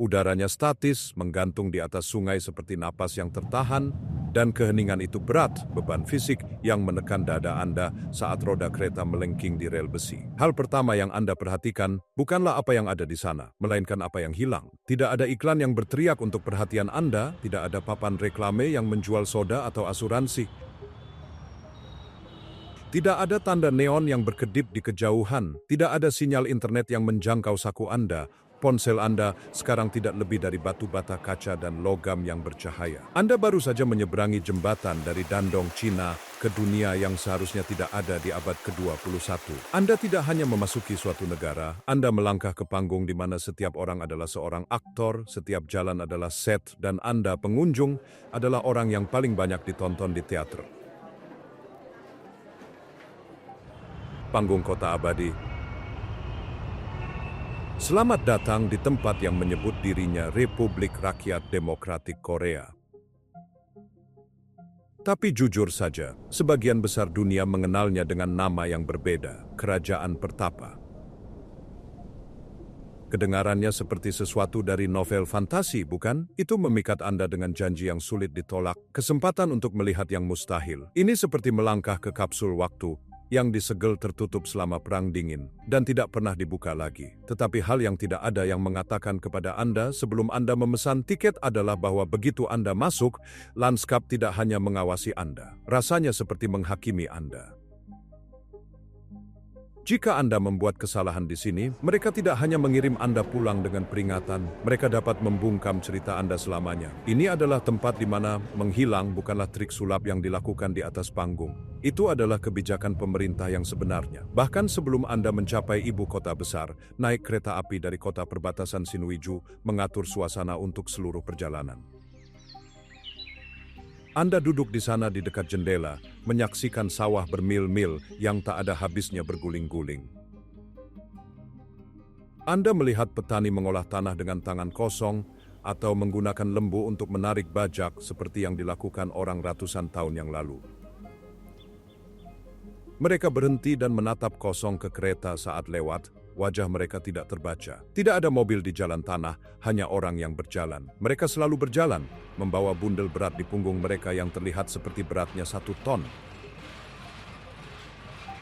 Udaranya statis, menggantung di atas sungai seperti napas yang tertahan, dan keheningan itu berat, beban fisik yang menekan dada Anda saat roda kereta melengking di rel besi. Hal pertama yang Anda perhatikan bukanlah apa yang ada di sana, melainkan apa yang hilang. Tidak ada iklan yang berteriak untuk perhatian Anda, tidak ada papan reklame yang menjual soda atau asuransi. Tidak ada tanda neon yang berkedip di kejauhan, tidak ada sinyal internet yang menjangkau saku Anda. Ponsel Anda sekarang tidak lebih dari batu bata kaca dan logam yang bercahaya. Anda baru saja menyeberangi jembatan dari Dandong, Cina, ke dunia yang seharusnya tidak ada di abad ke-21. Anda tidak hanya memasuki suatu negara, Anda melangkah ke panggung di mana setiap orang adalah seorang aktor, setiap jalan adalah set, dan Anda, pengunjung, adalah orang yang paling banyak ditonton di teater. Panggung Kota Abadi. Selamat datang di tempat yang menyebut dirinya Republik Rakyat Demokratik Korea. Tapi jujur saja, sebagian besar dunia mengenalnya dengan nama yang berbeda, Kerajaan Pertapa. Kedengarannya seperti sesuatu dari novel fantasi, bukan? Itu memikat Anda dengan janji yang sulit ditolak, kesempatan untuk melihat yang mustahil. Ini seperti melangkah ke kapsul waktu, yang disegel tertutup selama Perang Dingin dan tidak pernah dibuka lagi. Tetapi hal yang tidak ada yang mengatakan kepada Anda sebelum Anda memesan tiket adalah bahwa begitu Anda masuk, lanskap tidak hanya mengawasi Anda. Rasanya seperti menghakimi Anda. Jika Anda membuat kesalahan di sini, mereka tidak hanya mengirim Anda pulang dengan peringatan, mereka dapat membungkam cerita Anda selamanya. Ini adalah tempat di mana menghilang bukanlah trik sulap yang dilakukan di atas panggung. Itu adalah kebijakan pemerintah yang sebenarnya. Bahkan sebelum Anda mencapai ibu kota besar, naik kereta api dari kota perbatasan Sinuiju mengatur suasana untuk seluruh perjalanan. Anda duduk di sana di dekat jendela, menyaksikan sawah bermil-mil yang tak ada habisnya berguling-guling. Anda melihat petani mengolah tanah dengan tangan kosong atau menggunakan lembu untuk menarik bajak seperti yang dilakukan orang ratusan tahun yang lalu. Mereka berhenti dan menatap kosong ke kereta saat lewat. Wajah mereka tidak terbaca. Tidak ada mobil di jalan tanah, hanya orang yang berjalan. Mereka selalu berjalan, membawa bundel berat di punggung mereka yang terlihat seperti beratnya 1 ton.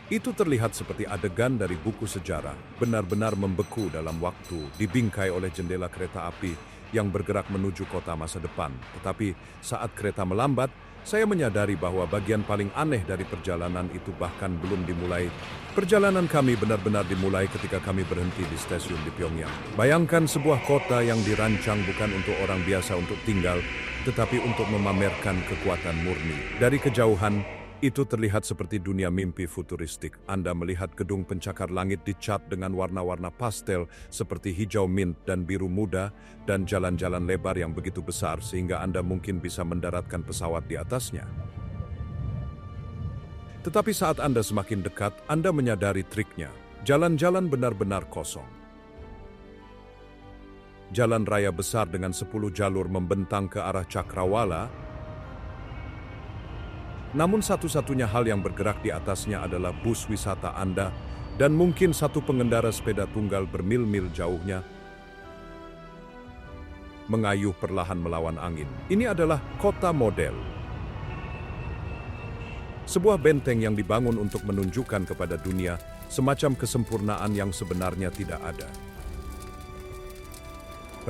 Itu terlihat seperti adegan dari buku sejarah, benar-benar membeku dalam waktu, dibingkai oleh jendela kereta api yang bergerak menuju kota masa depan. Tetapi saat kereta melambat, saya menyadari bahwa bagian paling aneh dari perjalanan itu bahkan belum dimulai. Perjalanan kami benar-benar dimulai ketika kami berhenti di stasiun di Pyongyang. Bayangkan sebuah kota yang dirancang bukan untuk orang biasa untuk tinggal, tetapi untuk memamerkan kekuatan murni. Dari kejauhan, itu terlihat seperti dunia mimpi futuristik. Anda melihat gedung pencakar langit dicat dengan warna-warna pastel seperti hijau mint dan biru muda, dan jalan-jalan lebar yang begitu besar sehingga Anda mungkin bisa mendaratkan pesawat di atasnya. Tetapi saat Anda semakin dekat, Anda menyadari triknya. Jalan-jalan benar-benar kosong. Jalan raya besar dengan 10 jalur membentang ke arah Cakrawala, namun satu-satunya hal yang bergerak di atasnya adalah bus wisata Anda dan mungkin satu pengendara sepeda tunggal bermil-mil jauhnya mengayuh perlahan melawan angin. Ini adalah kota model. Sebuah benteng yang dibangun untuk menunjukkan kepada dunia semacam kesempurnaan yang sebenarnya tidak ada.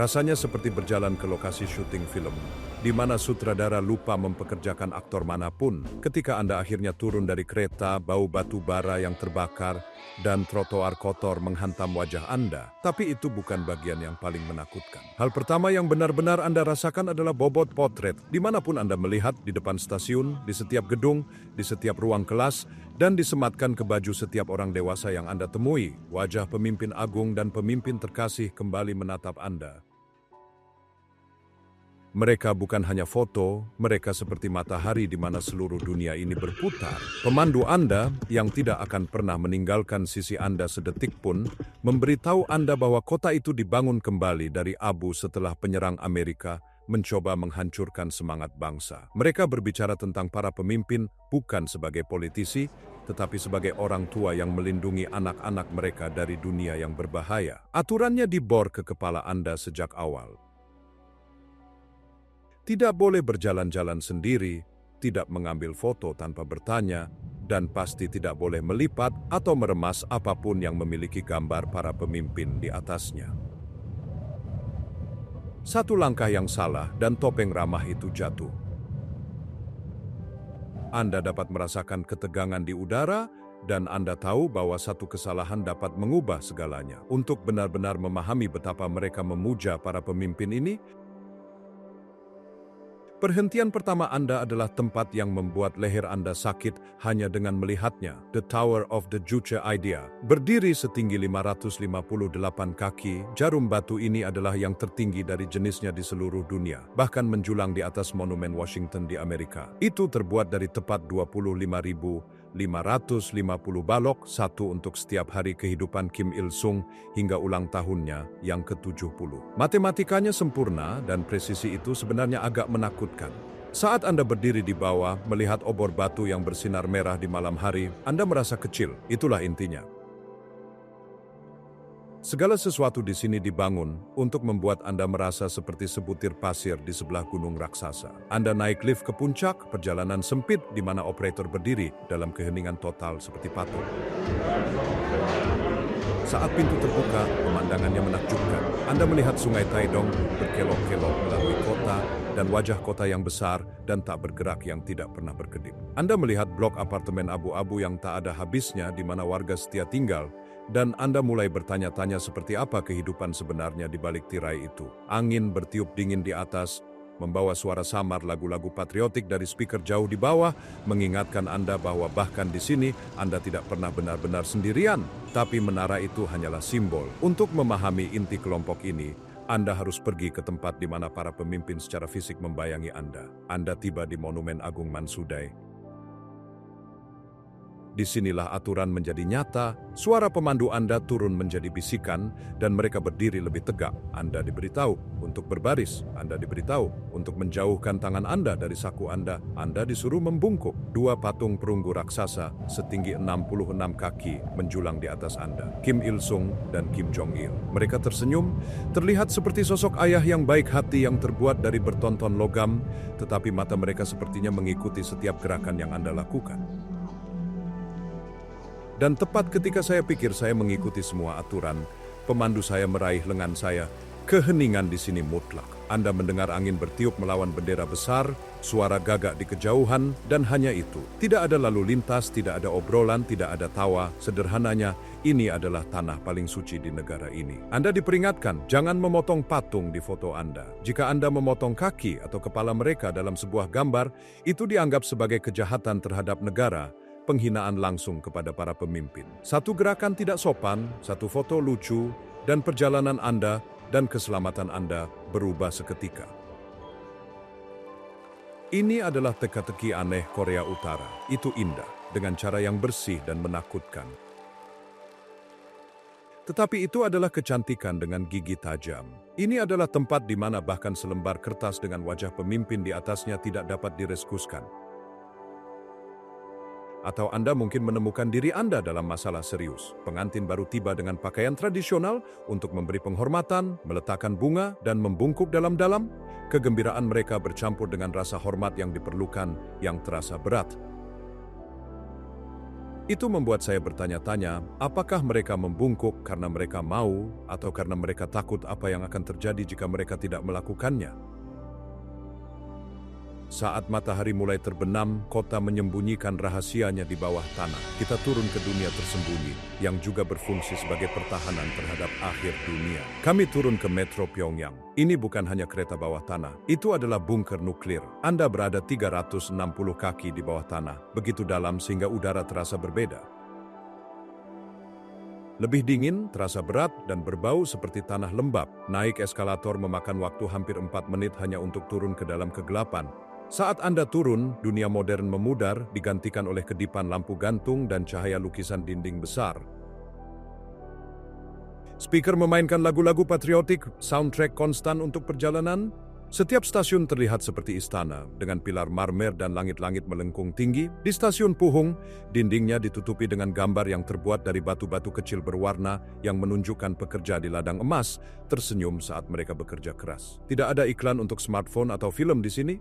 Rasanya seperti berjalan ke lokasi syuting film, di mana sutradara lupa mempekerjakan aktor manapun. Ketika Anda akhirnya turun dari kereta, bau batu bara yang terbakar dan trotoar kotor menghantam wajah Anda. Tapi itu bukan bagian yang paling menakutkan. Hal pertama yang benar-benar Anda rasakan adalah bobot potret. Dimanapun Anda melihat, di depan stasiun, di setiap gedung, di setiap ruang kelas, dan disematkan ke baju setiap orang dewasa yang Anda temui, wajah pemimpin agung dan pemimpin terkasih kembali menatap Anda. Mereka bukan hanya foto, mereka seperti matahari di mana seluruh dunia ini berputar. Pemandu Anda, yang tidak akan pernah meninggalkan sisi Anda sedetik pun, memberitahu Anda bahwa kota itu dibangun kembali dari abu setelah penyerang Amerika mencoba menghancurkan semangat bangsa. Mereka berbicara tentang para pemimpin bukan sebagai politisi, tetapi sebagai orang tua yang melindungi anak-anak mereka dari dunia yang berbahaya. Aturannya dibor ke kepala Anda sejak awal. Tidak boleh berjalan-jalan sendiri, tidak mengambil foto tanpa bertanya, dan pasti tidak boleh melipat atau meremas apapun yang memiliki gambar para pemimpin di atasnya. Satu langkah yang salah dan topeng ramah itu jatuh. Anda dapat merasakan ketegangan di udara dan Anda tahu bahwa satu kesalahan dapat mengubah segalanya. Untuk benar-benar memahami betapa mereka memuja para pemimpin ini, perhentian pertama Anda adalah tempat yang membuat leher Anda sakit hanya dengan melihatnya. The Tower of the Juche Idea. Berdiri setinggi 558 kaki, jarum batu ini adalah yang tertinggi dari jenisnya di seluruh dunia, bahkan menjulang di atas monumen Washington di Amerika. Itu terbuat dari tepat 25.550 balok, satu untuk setiap hari kehidupan Kim Il-sung hingga ulang tahunnya yang ke-70. Matematikanya sempurna dan presisi itu sebenarnya agak menakutkan. Saat Anda berdiri di bawah, melihat obor batu yang bersinar merah di malam hari, Anda merasa kecil. Itulah intinya. Segala sesuatu di sini dibangun untuk membuat Anda merasa seperti sebutir pasir di sebelah gunung raksasa. Anda naik lift ke puncak, perjalanan sempit di mana operator berdiri dalam keheningan total seperti patung. Saat pintu terbuka, pemandangannya menakjubkan. Anda melihat sungai Taedong berkelok-kelok melalui kota dan wajah kota yang besar dan tak bergerak yang tidak pernah berkedip. Anda melihat blok apartemen abu-abu yang tak ada habisnya di mana warga setia tinggal, dan Anda mulai bertanya-tanya seperti apa kehidupan sebenarnya di balik tirai itu. Angin bertiup dingin di atas, membawa suara samar lagu-lagu patriotik dari speaker jauh di bawah, mengingatkan Anda bahwa bahkan di sini Anda tidak pernah benar-benar sendirian. Tapi menara itu hanyalah simbol. Untuk memahami inti kelompok ini, Anda harus pergi ke tempat di mana para pemimpin secara fisik membayangi Anda. Anda tiba di Monumen Agung Mansudai. Disinilah aturan menjadi nyata, suara pemandu Anda turun menjadi bisikan, dan mereka berdiri lebih tegak. Anda diberitahu untuk berbaris, Anda diberitahu untuk menjauhkan tangan Anda dari saku Anda disuruh membungkuk. Dua patung perunggu raksasa setinggi 66 kaki menjulang di atas Anda, Kim Il-sung dan Kim Jong-il. Mereka tersenyum, terlihat seperti sosok ayah yang baik hati yang terbuat dari bertonton logam, tetapi mata mereka sepertinya mengikuti setiap gerakan yang Anda lakukan. Dan tepat ketika saya pikir saya mengikuti semua aturan, pemandu saya meraih lengan saya. Keheningan di sini mutlak. Anda mendengar angin bertiup melawan bendera besar, suara gagak di kejauhan, dan hanya itu. Tidak ada lalu lintas, tidak ada obrolan, tidak ada tawa. Sederhananya, ini adalah tanah paling suci di negara ini. Anda diperingatkan, jangan memotong patung di foto Anda. Jika Anda memotong kaki atau kepala mereka dalam sebuah gambar, itu dianggap sebagai kejahatan terhadap negara, penghinaan langsung kepada para pemimpin. Satu gerakan tidak sopan, satu foto lucu, dan perjalanan Anda dan keselamatan Anda berubah seketika. Ini adalah teka-teki aneh Korea Utara. Itu indah, dengan cara yang bersih dan menakutkan. Tetapi itu adalah kecantikan dengan gigi tajam. Ini adalah tempat di mana bahkan selembar kertas dengan wajah pemimpin di atasnya tidak dapat direskuskan. Atau Anda mungkin menemukan diri Anda dalam masalah serius. Pengantin baru tiba dengan pakaian tradisional untuk memberi penghormatan, meletakkan bunga, dan membungkuk dalam-dalam. Kegembiraan mereka bercampur dengan rasa hormat yang diperlukan, yang terasa berat. Itu membuat saya bertanya-tanya, apakah mereka membungkuk karena mereka mau, atau karena mereka takut apa yang akan terjadi jika mereka tidak melakukannya? Saat matahari mulai terbenam, kota menyembunyikan rahasianya di bawah tanah. Kita turun ke dunia tersembunyi, yang juga berfungsi sebagai pertahanan terhadap akhir dunia. Kami turun ke Metro Pyongyang. Ini bukan hanya kereta bawah tanah, itu adalah bunker nuklir. Anda berada 360 kaki di bawah tanah, begitu dalam sehingga udara terasa berbeda. Lebih dingin, terasa berat, dan berbau seperti tanah lembab. Naik eskalator memakan waktu hampir 4 menit hanya untuk turun ke dalam kegelapan. Saat Anda turun, dunia modern memudar, digantikan oleh kedipan lampu gantung dan cahaya lukisan dinding besar. Speaker memainkan lagu-lagu patriotik, soundtrack konstan untuk perjalanan. Setiap stasiun terlihat seperti istana, dengan pilar marmer dan langit-langit melengkung tinggi. Di stasiun Puhung, dindingnya ditutupi dengan gambar yang terbuat dari batu-batu kecil berwarna yang menunjukkan pekerja di ladang emas tersenyum saat mereka bekerja keras. Tidak ada iklan untuk smartphone atau film di sini.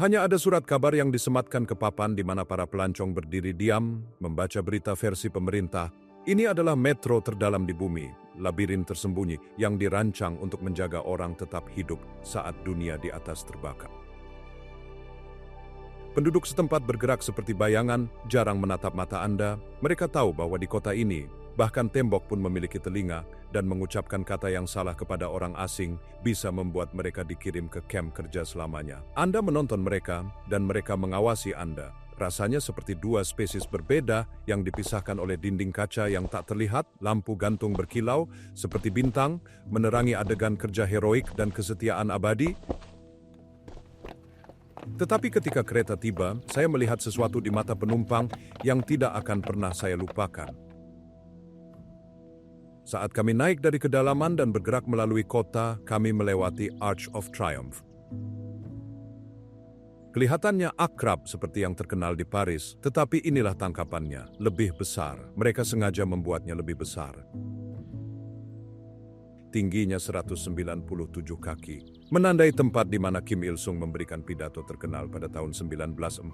Hanya ada surat kabar yang disematkan ke papan di mana para pelancong berdiri diam, membaca berita versi pemerintah. Ini adalah metro terdalam di bumi, labirin tersembunyi yang dirancang untuk menjaga orang tetap hidup saat dunia di atas terbakar. Penduduk setempat bergerak seperti bayangan, jarang menatap mata Anda. Mereka tahu bahwa di kota ini, bahkan tembok pun memiliki telinga, dan mengucapkan kata yang salah kepada orang asing bisa membuat mereka dikirim ke kamp kerja selamanya. Anda menonton mereka, dan mereka mengawasi Anda. Rasanya seperti dua spesies berbeda yang dipisahkan oleh dinding kaca yang tak terlihat, lampu gantung berkilau, seperti bintang, menerangi adegan kerja heroik dan kesetiaan abadi. Tetapi ketika kereta tiba, saya melihat sesuatu di mata penumpang yang tidak akan pernah saya lupakan. Saat kami naik dari kedalaman dan bergerak melalui kota, kami melewati Arch of Triumph. Kelihatannya akrab seperti yang terkenal di Paris, tetapi inilah tangkapannya, lebih besar. Mereka sengaja membuatnya lebih besar. Tingginya 197 kaki, menandai tempat di mana Kim Il-sung memberikan pidato terkenal pada tahun 1945.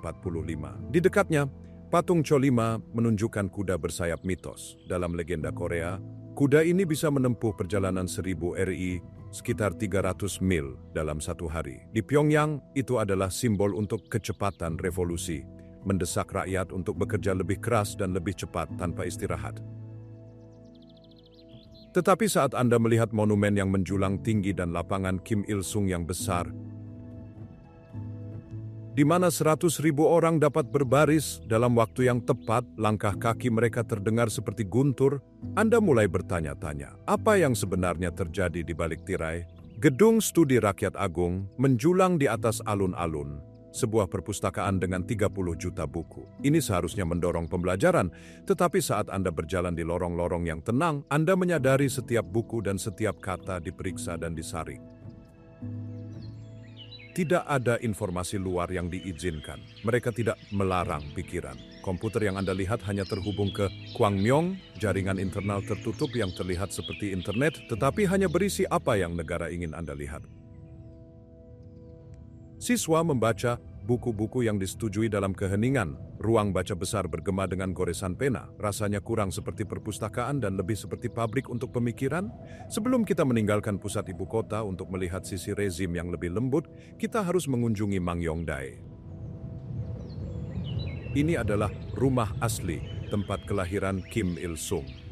Di dekatnya, patung Cho-5 menunjukkan kuda bersayap mitos. Dalam legenda Korea, kuda ini bisa menempuh perjalanan 1000 RI, sekitar 300 mil dalam satu hari. Di Pyongyang, itu adalah simbol untuk kecepatan revolusi, mendesak rakyat untuk bekerja lebih keras dan lebih cepat tanpa istirahat. Tetapi saat Anda melihat monumen yang menjulang tinggi dan lapangan Kim Il-sung yang besar, di mana 100.000 orang dapat berbaris dalam waktu yang tepat, langkah kaki mereka terdengar seperti guntur, Anda mulai bertanya-tanya, apa yang sebenarnya terjadi di balik tirai? Gedung Studi Rakyat Agung menjulang di atas alun-alun, sebuah perpustakaan dengan 30 juta buku. Ini seharusnya mendorong pembelajaran, tetapi saat Anda berjalan di lorong-lorong yang tenang, Anda menyadari setiap buku dan setiap kata diperiksa dan disaring. Tidak ada informasi luar yang diizinkan. Mereka tidak melarang pikiran. Komputer yang Anda lihat hanya terhubung ke Kwangmyong, jaringan internal tertutup yang terlihat seperti internet, tetapi hanya berisi apa yang negara ingin Anda lihat. Siswa membaca buku-buku yang disetujui dalam keheningan. Ruang baca besar bergema dengan goresan pena. Rasanya kurang seperti perpustakaan dan lebih seperti pabrik untuk pemikiran. Sebelum kita meninggalkan pusat ibu kota untuk melihat sisi rezim yang lebih lembut, kita harus mengunjungi Mangyongdae. Ini adalah rumah asli, tempat kelahiran Kim Il-sung.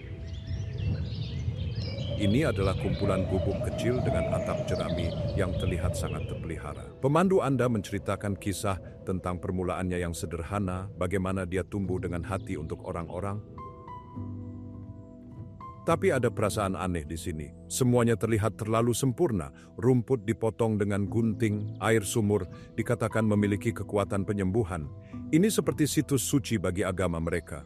Ini adalah kumpulan gubuk kecil dengan atap jerami yang terlihat sangat terpelihara. Pemandu Anda menceritakan kisah tentang permulaannya yang sederhana, bagaimana dia tumbuh dengan hati untuk orang-orang. Tapi ada perasaan aneh di sini. Semuanya terlihat terlalu sempurna. Rumput dipotong dengan gunting, air sumur dikatakan memiliki kekuatan penyembuhan. Ini seperti situs suci bagi agama mereka.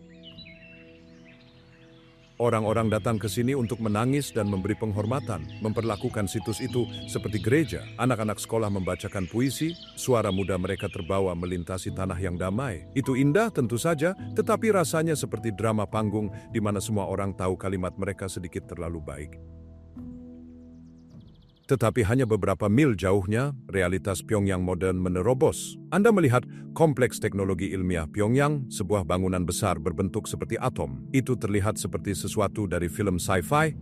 Orang-orang datang ke sini untuk menangis dan memberi penghormatan, memperlakukan situs itu seperti gereja. Anak-anak sekolah membacakan puisi, suara muda mereka terbawa melintasi tanah yang damai. Itu indah tentu saja, tetapi rasanya seperti drama panggung di mana semua orang tahu kalimat mereka sedikit terlalu baik. Tetapi hanya beberapa mil jauhnya, realitas Pyongyang modern menerobos. Anda melihat kompleks teknologi ilmiah Pyongyang, sebuah bangunan besar berbentuk seperti atom. Itu terlihat seperti sesuatu dari film sci-fi,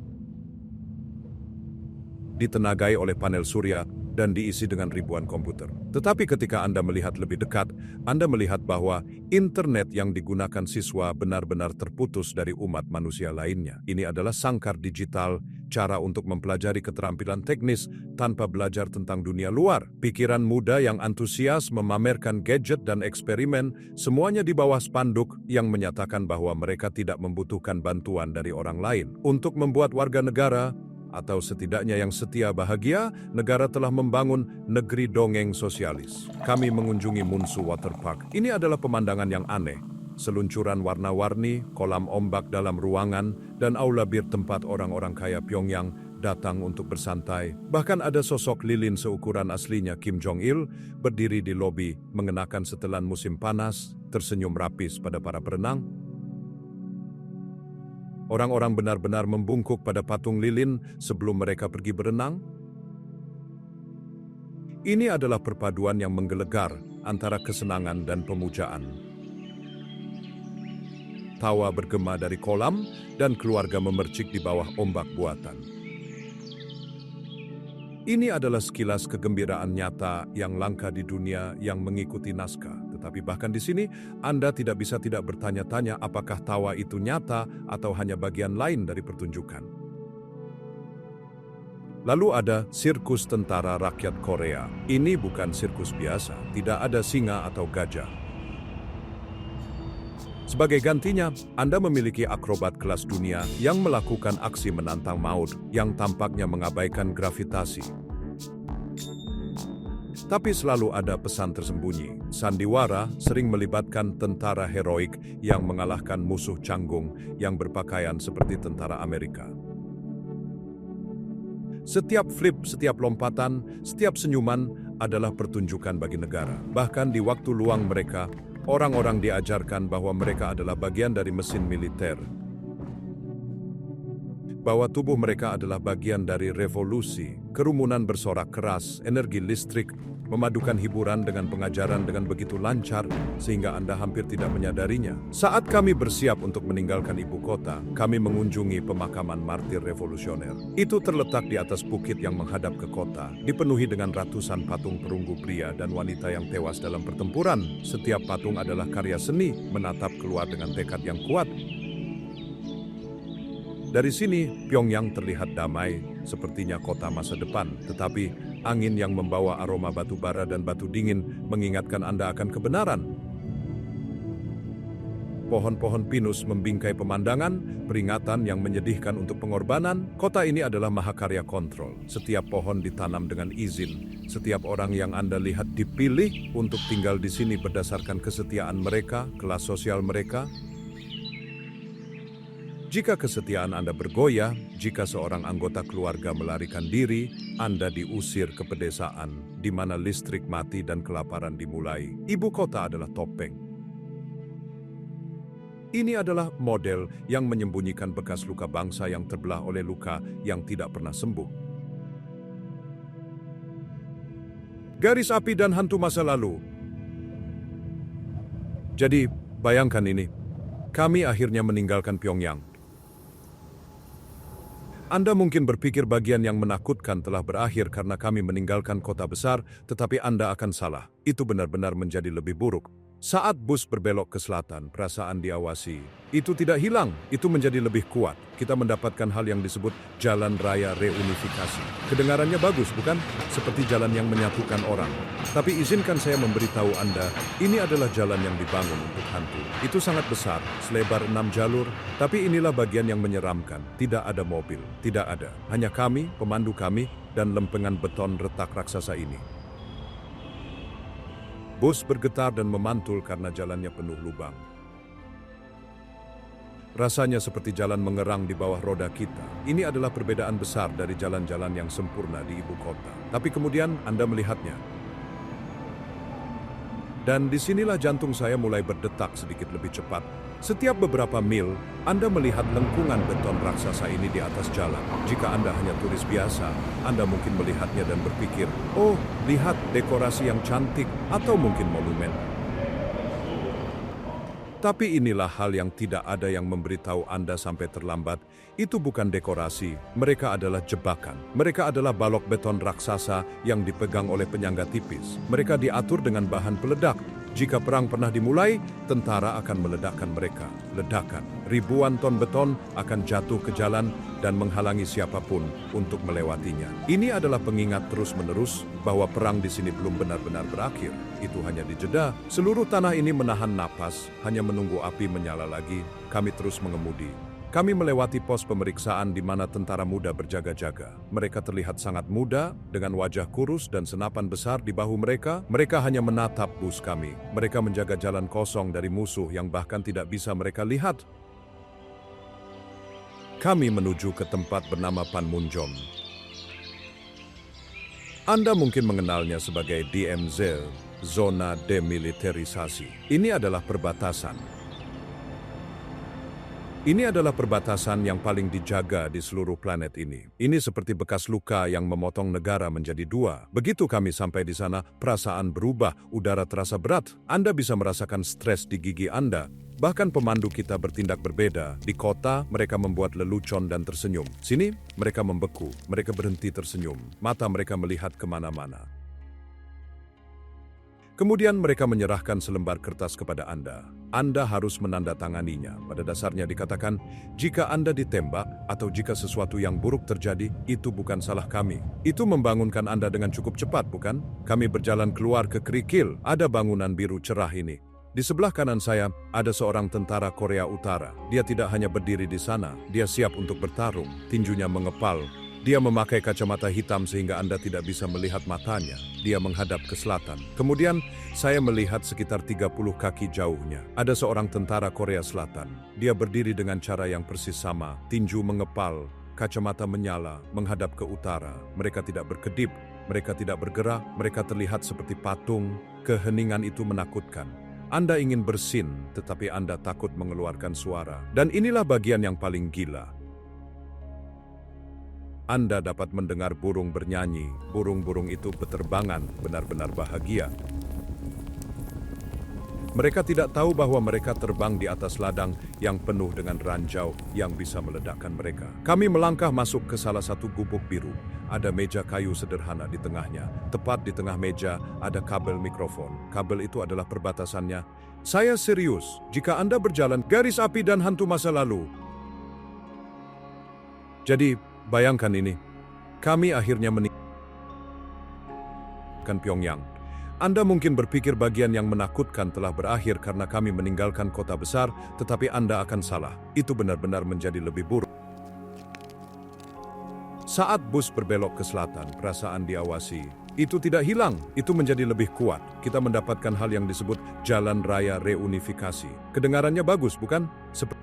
ditenagai oleh panel surya dan diisi dengan ribuan komputer. Tetapi ketika Anda melihat lebih dekat, Anda melihat bahwa internet yang digunakan siswa benar-benar terputus dari umat manusia lainnya. Ini adalah sangkar digital, cara untuk mempelajari keterampilan teknis tanpa belajar tentang dunia luar. Pikiran muda yang antusias memamerkan gadget dan eksperimen, semuanya di bawah spanduk yang menyatakan bahwa mereka tidak membutuhkan bantuan dari orang lain. Untuk membuat warga negara, atau setidaknya yang setia bahagia, negara telah membangun negeri dongeng sosialis. Kami mengunjungi Munsu Water Park. Ini adalah pemandangan yang aneh. Seluncuran warna-warni, kolam ombak dalam ruangan, dan aula bir tempat orang-orang kaya Pyongyang datang untuk bersantai. Bahkan ada sosok lilin seukuran aslinya Kim Jong-il berdiri di lobi mengenakan setelan musim panas, tersenyum rapis pada para perenang. Orang-orang benar-benar membungkuk pada patung lilin sebelum mereka pergi berenang. Ini adalah perpaduan yang menggelegar antara kesenangan dan pemujaan. Tawa bergema dari kolam dan keluarga memercik di bawah ombak buatan. Ini adalah sekilas kegembiraan nyata yang langka di dunia yang mengikuti naskah. Tetapi bahkan di sini, Anda tidak bisa tidak bertanya-tanya apakah tawa itu nyata atau hanya bagian lain dari pertunjukan. Lalu ada sirkus tentara rakyat Korea. Ini bukan sirkus biasa, tidak ada singa atau gajah. Sebagai gantinya, Anda memiliki akrobat kelas dunia yang melakukan aksi menantang maut yang tampaknya mengabaikan gravitasi. Tapi selalu ada pesan tersembunyi. Sandiwara sering melibatkan tentara heroik yang mengalahkan musuh canggung yang berpakaian seperti tentara Amerika. Setiap flip, setiap lompatan, setiap senyuman adalah pertunjukan bagi negara. Bahkan di waktu luang mereka, orang-orang diajarkan bahwa mereka adalah bagian dari mesin militer. Bahwa tubuh mereka adalah bagian dari revolusi, kerumunan bersorak keras, energi listrik, memadukan hiburan dengan pengajaran dengan begitu lancar sehingga Anda hampir tidak menyadarinya. Saat kami bersiap untuk meninggalkan ibu kota, kami mengunjungi pemakaman martir revolusioner. Itu terletak di atas bukit yang menghadap ke kota, dipenuhi dengan ratusan patung perunggu pria dan wanita yang tewas dalam pertempuran. Setiap patung adalah karya seni, menatap keluar dengan tekad yang kuat. Dari sini, Pyongyang terlihat damai, sepertinya kota masa depan, tetapi angin yang membawa aroma batu bara dan batu dingin mengingatkan Anda akan kebenaran. Pohon-pohon pinus membingkai pemandangan, peringatan yang menyedihkan untuk pengorbanan. Kota ini adalah mahakarya kontrol. Setiap pohon ditanam dengan izin. Setiap orang yang Anda lihat dipilih untuk tinggal di sini berdasarkan kesetiaan mereka, kelas sosial mereka. Jika kesetiaan Anda bergoyah, jika seorang anggota keluarga melarikan diri, Anda diusir ke pedesaan, di mana listrik mati dan kelaparan dimulai. Ibu kota adalah topeng. Ini adalah model yang menyembunyikan bekas luka bangsa yang terbelah oleh luka yang tidak pernah sembuh. Garis api dan hantu masa lalu. Jadi, bayangkan ini. Kami akhirnya meninggalkan Pyongyang. Anda mungkin berpikir bagian yang menakutkan telah berakhir karena kami meninggalkan kota besar, tetapi Anda akan salah. Itu benar-benar menjadi lebih buruk. Saat bus berbelok ke selatan, perasaan diawasi. Itu tidak hilang, itu menjadi lebih kuat. Kita mendapatkan hal yang disebut jalan raya reunifikasi. Kedengarannya bagus, bukan? Seperti jalan yang menyatukan orang. Tapi izinkan saya memberitahu Anda, ini adalah jalan yang dibangun untuk hantu. Itu sangat besar, selebar 6 jalur, tapi inilah bagian yang menyeramkan. Tidak ada mobil, tidak ada. Hanya kami, pemandu kami, dan lempengan beton retak raksasa ini. Bus bergetar dan memantul karena jalannya penuh lubang. Rasanya seperti jalan mengerang di bawah roda kita. Ini adalah perbedaan besar dari jalan-jalan yang sempurna di ibu kota. Tapi kemudian Anda melihatnya. Dan disinilah jantung saya mulai berdetak sedikit lebih cepat. Setiap beberapa mil, Anda melihat lengkungan beton raksasa ini di atas jalan. Jika Anda hanya turis biasa, Anda mungkin melihatnya dan berpikir, oh, lihat dekorasi yang cantik, atau mungkin monumen. Tapi inilah hal yang tidak ada yang memberitahu Anda sampai terlambat. Itu bukan dekorasi, mereka adalah jebakan. Mereka adalah balok beton raksasa yang dipegang oleh penyangga tipis. Mereka diatur dengan bahan peledak. Jika perang pernah dimulai, tentara akan meledakkan mereka. Ledakan. Ribuan ton beton akan jatuh ke jalan dan menghalangi siapapun untuk melewatinya. Ini adalah pengingat terus-menerus bahwa perang di sini belum benar-benar berakhir. Itu hanya dijeda. Seluruh tanah ini menahan napas, hanya menunggu api menyala lagi. Kami terus mengemudi. Kami melewati pos pemeriksaan di mana tentara muda berjaga-jaga. Mereka terlihat sangat muda, dengan wajah kurus dan senapan besar di bahu mereka. Mereka hanya menatap bus kami. Mereka menjaga jalan kosong dari musuh yang bahkan tidak bisa mereka lihat. Kami menuju ke tempat bernama Panmunjom. Anda mungkin mengenalnya sebagai DMZ, zona demilitarisasi. Ini adalah perbatasan. Ini adalah perbatasan yang paling dijaga di seluruh planet ini. Ini seperti bekas luka yang memotong negara menjadi dua. Begitu kami sampai di sana, perasaan berubah, udara terasa berat. Anda bisa merasakan stres di gigi Anda. Bahkan pemandu kita bertindak berbeda. Di kota, mereka membuat lelucon dan tersenyum. Sini, mereka membeku. Mereka berhenti tersenyum. Mata mereka melihat kemana-mana. Kemudian mereka menyerahkan selembar kertas kepada Anda. Anda harus menandatanganinya. Pada dasarnya dikatakan, jika Anda ditembak atau jika sesuatu yang buruk terjadi, itu bukan salah kami. Itu membangunkan Anda dengan cukup cepat, bukan? Kami berjalan keluar ke kerikil. Ada bangunan biru cerah ini. Di sebelah kanan saya, ada seorang tentara Korea Utara. Dia tidak hanya berdiri di sana, dia siap untuk bertarung. Tinjunya mengepal. Dia memakai kacamata hitam sehingga Anda tidak bisa melihat matanya. Dia menghadap ke selatan. Kemudian, saya melihat sekitar 30 kaki jauhnya. Ada seorang tentara Korea Selatan. Dia berdiri dengan cara yang persis sama. Tinju mengepal, kacamata menyala, menghadap ke utara. Mereka tidak berkedip, mereka tidak bergerak, mereka terlihat seperti patung. Keheningan itu menakutkan. Anda ingin bersin, tetapi Anda takut mengeluarkan suara. Dan inilah bagian yang paling gila. Anda dapat mendengar burung bernyanyi. Burung-burung itu beterbangan, benar-benar bahagia. Mereka tidak tahu bahwa mereka terbang di atas ladang yang penuh dengan ranjau yang bisa meledakkan mereka. Kami melangkah masuk ke salah satu gubuk biru. Ada meja kayu sederhana di tengahnya. Tepat di tengah meja ada kabel mikrofon. Kabel itu adalah perbatasannya. Saya serius, jika Anda berjalan garis api dan hantu masa lalu. Jadi, bayangkan ini, kami akhirnya meninggalkan Pyongyang. Anda mungkin berpikir bagian yang menakutkan telah berakhir karena kami meninggalkan kota besar, tetapi Anda akan salah. Itu benar-benar menjadi lebih buruk. Saat bus berbelok ke selatan, perasaan diawasi. Itu tidak hilang, itu menjadi lebih kuat. Kita mendapatkan hal yang disebut jalan raya reunifikasi. Kedengarannya bagus, bukan? Seperti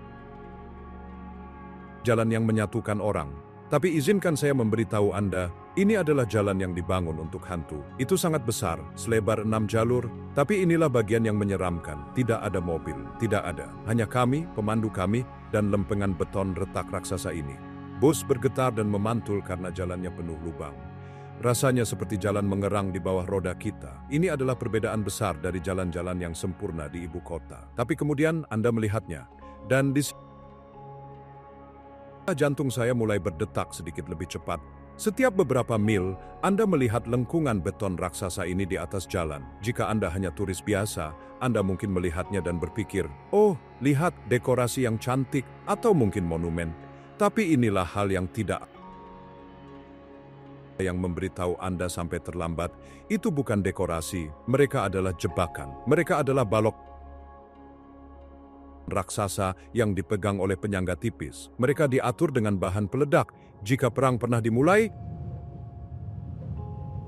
jalan yang menyatukan orang. Tapi izinkan saya memberitahu Anda, ini adalah jalan yang dibangun untuk hantu. Itu sangat besar, selebar 6 jalur, tapi inilah bagian yang menyeramkan. Tidak ada mobil, tidak ada. Hanya kami, pemandu kami, dan lempengan beton retak raksasa ini. Bus bergetar dan memantul karena jalannya penuh lubang. Rasanya seperti jalan mengerang di bawah roda kita. Ini adalah perbedaan besar dari jalan-jalan yang sempurna di ibu kota. Tapi kemudian Anda melihatnya, dan di jantung saya mulai berdetak sedikit lebih cepat. Setiap beberapa mil, Anda melihat lengkungan beton raksasa ini di atas jalan. Jika Anda hanya turis biasa, Anda mungkin melihatnya dan berpikir, oh, lihat dekorasi yang cantik, atau mungkin monumen. Tapi inilah hal yang tidak yang memberitahu Anda sampai terlambat. Itu bukan dekorasi, mereka adalah jebakan. Mereka adalah balok raksasa yang dipegang oleh penyangga tipis. Mereka diatur dengan bahan peledak. Jika perang pernah dimulai,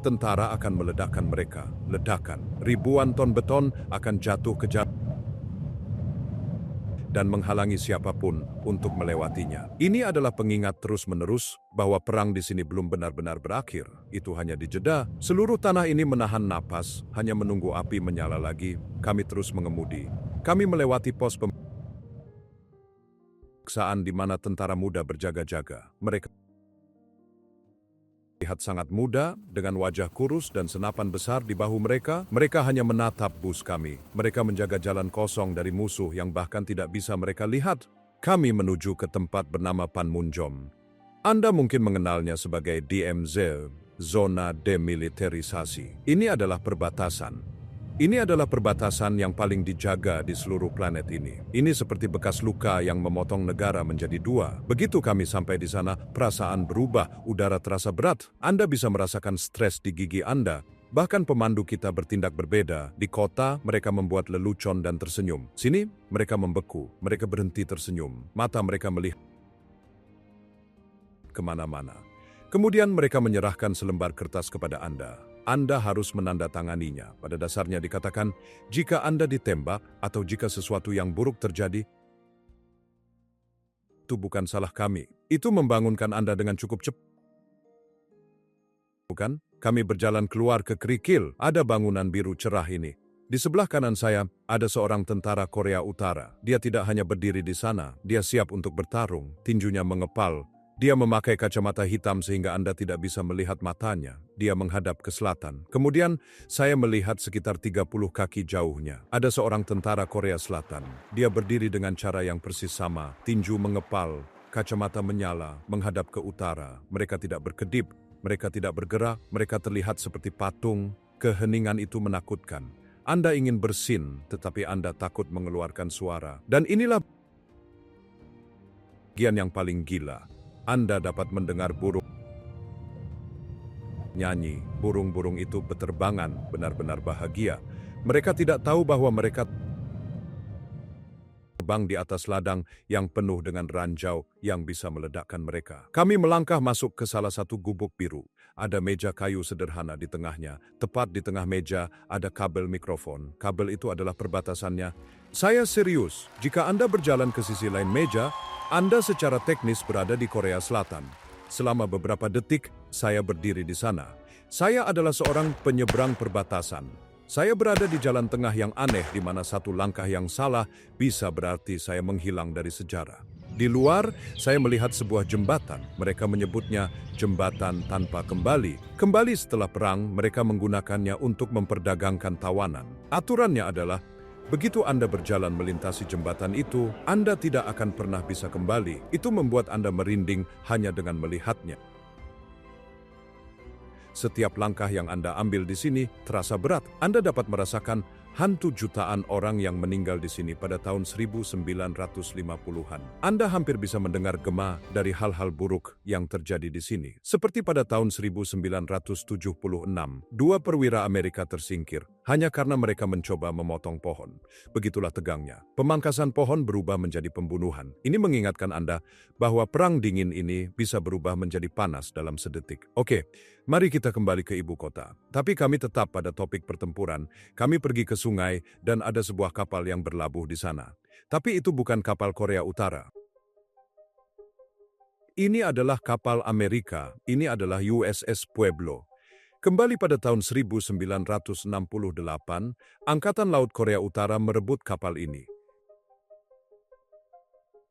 tentara akan meledakkan mereka. Ledakan. Ribuan ton beton akan jatuh ke jalan dan menghalangi siapapun untuk melewatinya. Ini adalah pengingat terus-menerus bahwa perang di sini belum benar-benar berakhir. Itu hanya dijeda. Seluruh tanah ini menahan napas, hanya menunggu api menyala lagi. Kami terus mengemudi. Kami melewati pos pemeriksaan di mana tentara muda berjaga-jaga. Mereka terlihat sangat muda, dengan wajah kurus dan senapan besar di bahu mereka. Mereka hanya menatap bus kami. Mereka menjaga jalan kosong dari musuh yang bahkan tidak bisa mereka lihat. Kami menuju ke tempat bernama Panmunjom. Anda mungkin mengenalnya sebagai DMZ, zona demilitarisasi. Ini adalah perbatasan. Ini adalah perbatasan yang paling dijaga di seluruh planet ini. Ini seperti bekas luka yang memotong negara menjadi dua. Begitu kami sampai di sana, perasaan berubah, udara terasa berat. Anda bisa merasakan stres di gigi Anda. Bahkan pemandu kita bertindak berbeda. Di kota, mereka membuat lelucon dan tersenyum. Sini, mereka membeku. Mereka berhenti tersenyum. Mata mereka melihat kemana-mana. Kemudian mereka menyerahkan selembar kertas kepada Anda. Anda harus menandatanganinya. Pada dasarnya dikatakan, jika Anda ditembak atau jika sesuatu yang buruk terjadi, itu bukan salah kami. Itu membangunkan Anda dengan cukup cepat. Bukan? Kami berjalan keluar ke kerikil. Ada bangunan biru cerah ini. Di sebelah kanan saya, ada seorang tentara Korea Utara. Dia tidak hanya berdiri di sana, dia siap untuk bertarung. Tinjunya mengepal. Dia memakai kacamata hitam sehingga Anda tidak bisa melihat matanya. Dia menghadap ke selatan. Kemudian, saya melihat sekitar 30 kaki jauhnya. Ada seorang tentara Korea Selatan. Dia berdiri dengan cara yang persis sama. Tinju mengepal, kacamata menyala, menghadap ke utara. Mereka tidak berkedip, mereka tidak bergerak, mereka terlihat seperti patung. Keheningan itu menakutkan. Anda ingin bersin, tetapi Anda takut mengeluarkan suara. Dan inilah bagian yang paling gila. Anda dapat mendengar burung nyanyi. Burung-burung itu berterbangan, benar-benar bahagia. Mereka tidak tahu bahwa mereka terbang di atas ladang yang penuh dengan ranjau yang bisa meledakkan mereka. Kami melangkah masuk ke salah satu gubuk biru. Ada meja kayu sederhana di tengahnya. Tepat di tengah meja ada kabel mikrofon. Kabel itu adalah perbatasannya. Saya serius, jika Anda berjalan ke sisi lain meja, Anda secara teknis berada di Korea Selatan. Selama beberapa detik, saya berdiri di sana. Saya adalah seorang penyeberang perbatasan. Saya berada di jalan tengah yang aneh di mana satu langkah yang salah bisa berarti saya menghilang dari sejarah. Di luar, saya melihat sebuah jembatan. Mereka menyebutnya jembatan tanpa kembali. Kembali setelah perang, mereka menggunakannya untuk memperdagangkan tawanan. Aturannya adalah, begitu Anda berjalan melintasi jembatan itu, Anda tidak akan pernah bisa kembali. Itu membuat Anda merinding hanya dengan melihatnya. Setiap langkah yang Anda ambil di sini terasa berat. Anda dapat merasakan hantu jutaan orang yang meninggal di sini pada tahun 1950-an. Anda hampir bisa mendengar gema dari hal-hal buruk yang terjadi di sini. Seperti pada tahun 1976, 2 perwira Amerika tersingkir hanya karena mereka mencoba memotong pohon. Begitulah tegangnya. Pemangkasan pohon berubah menjadi pembunuhan. Ini mengingatkan Anda bahwa perang dingin ini bisa berubah menjadi panas dalam sedetik. Oke, mari kita kembali ke ibu kota. Tapi kami tetap pada topik pertempuran. Kami pergi ke sungai dan ada sebuah kapal yang berlabuh di sana. Tapi itu bukan kapal Korea Utara. Ini adalah kapal Amerika. Ini adalah USS Pueblo. Kembali pada tahun 1968, Angkatan Laut Korea Utara merebut kapal ini.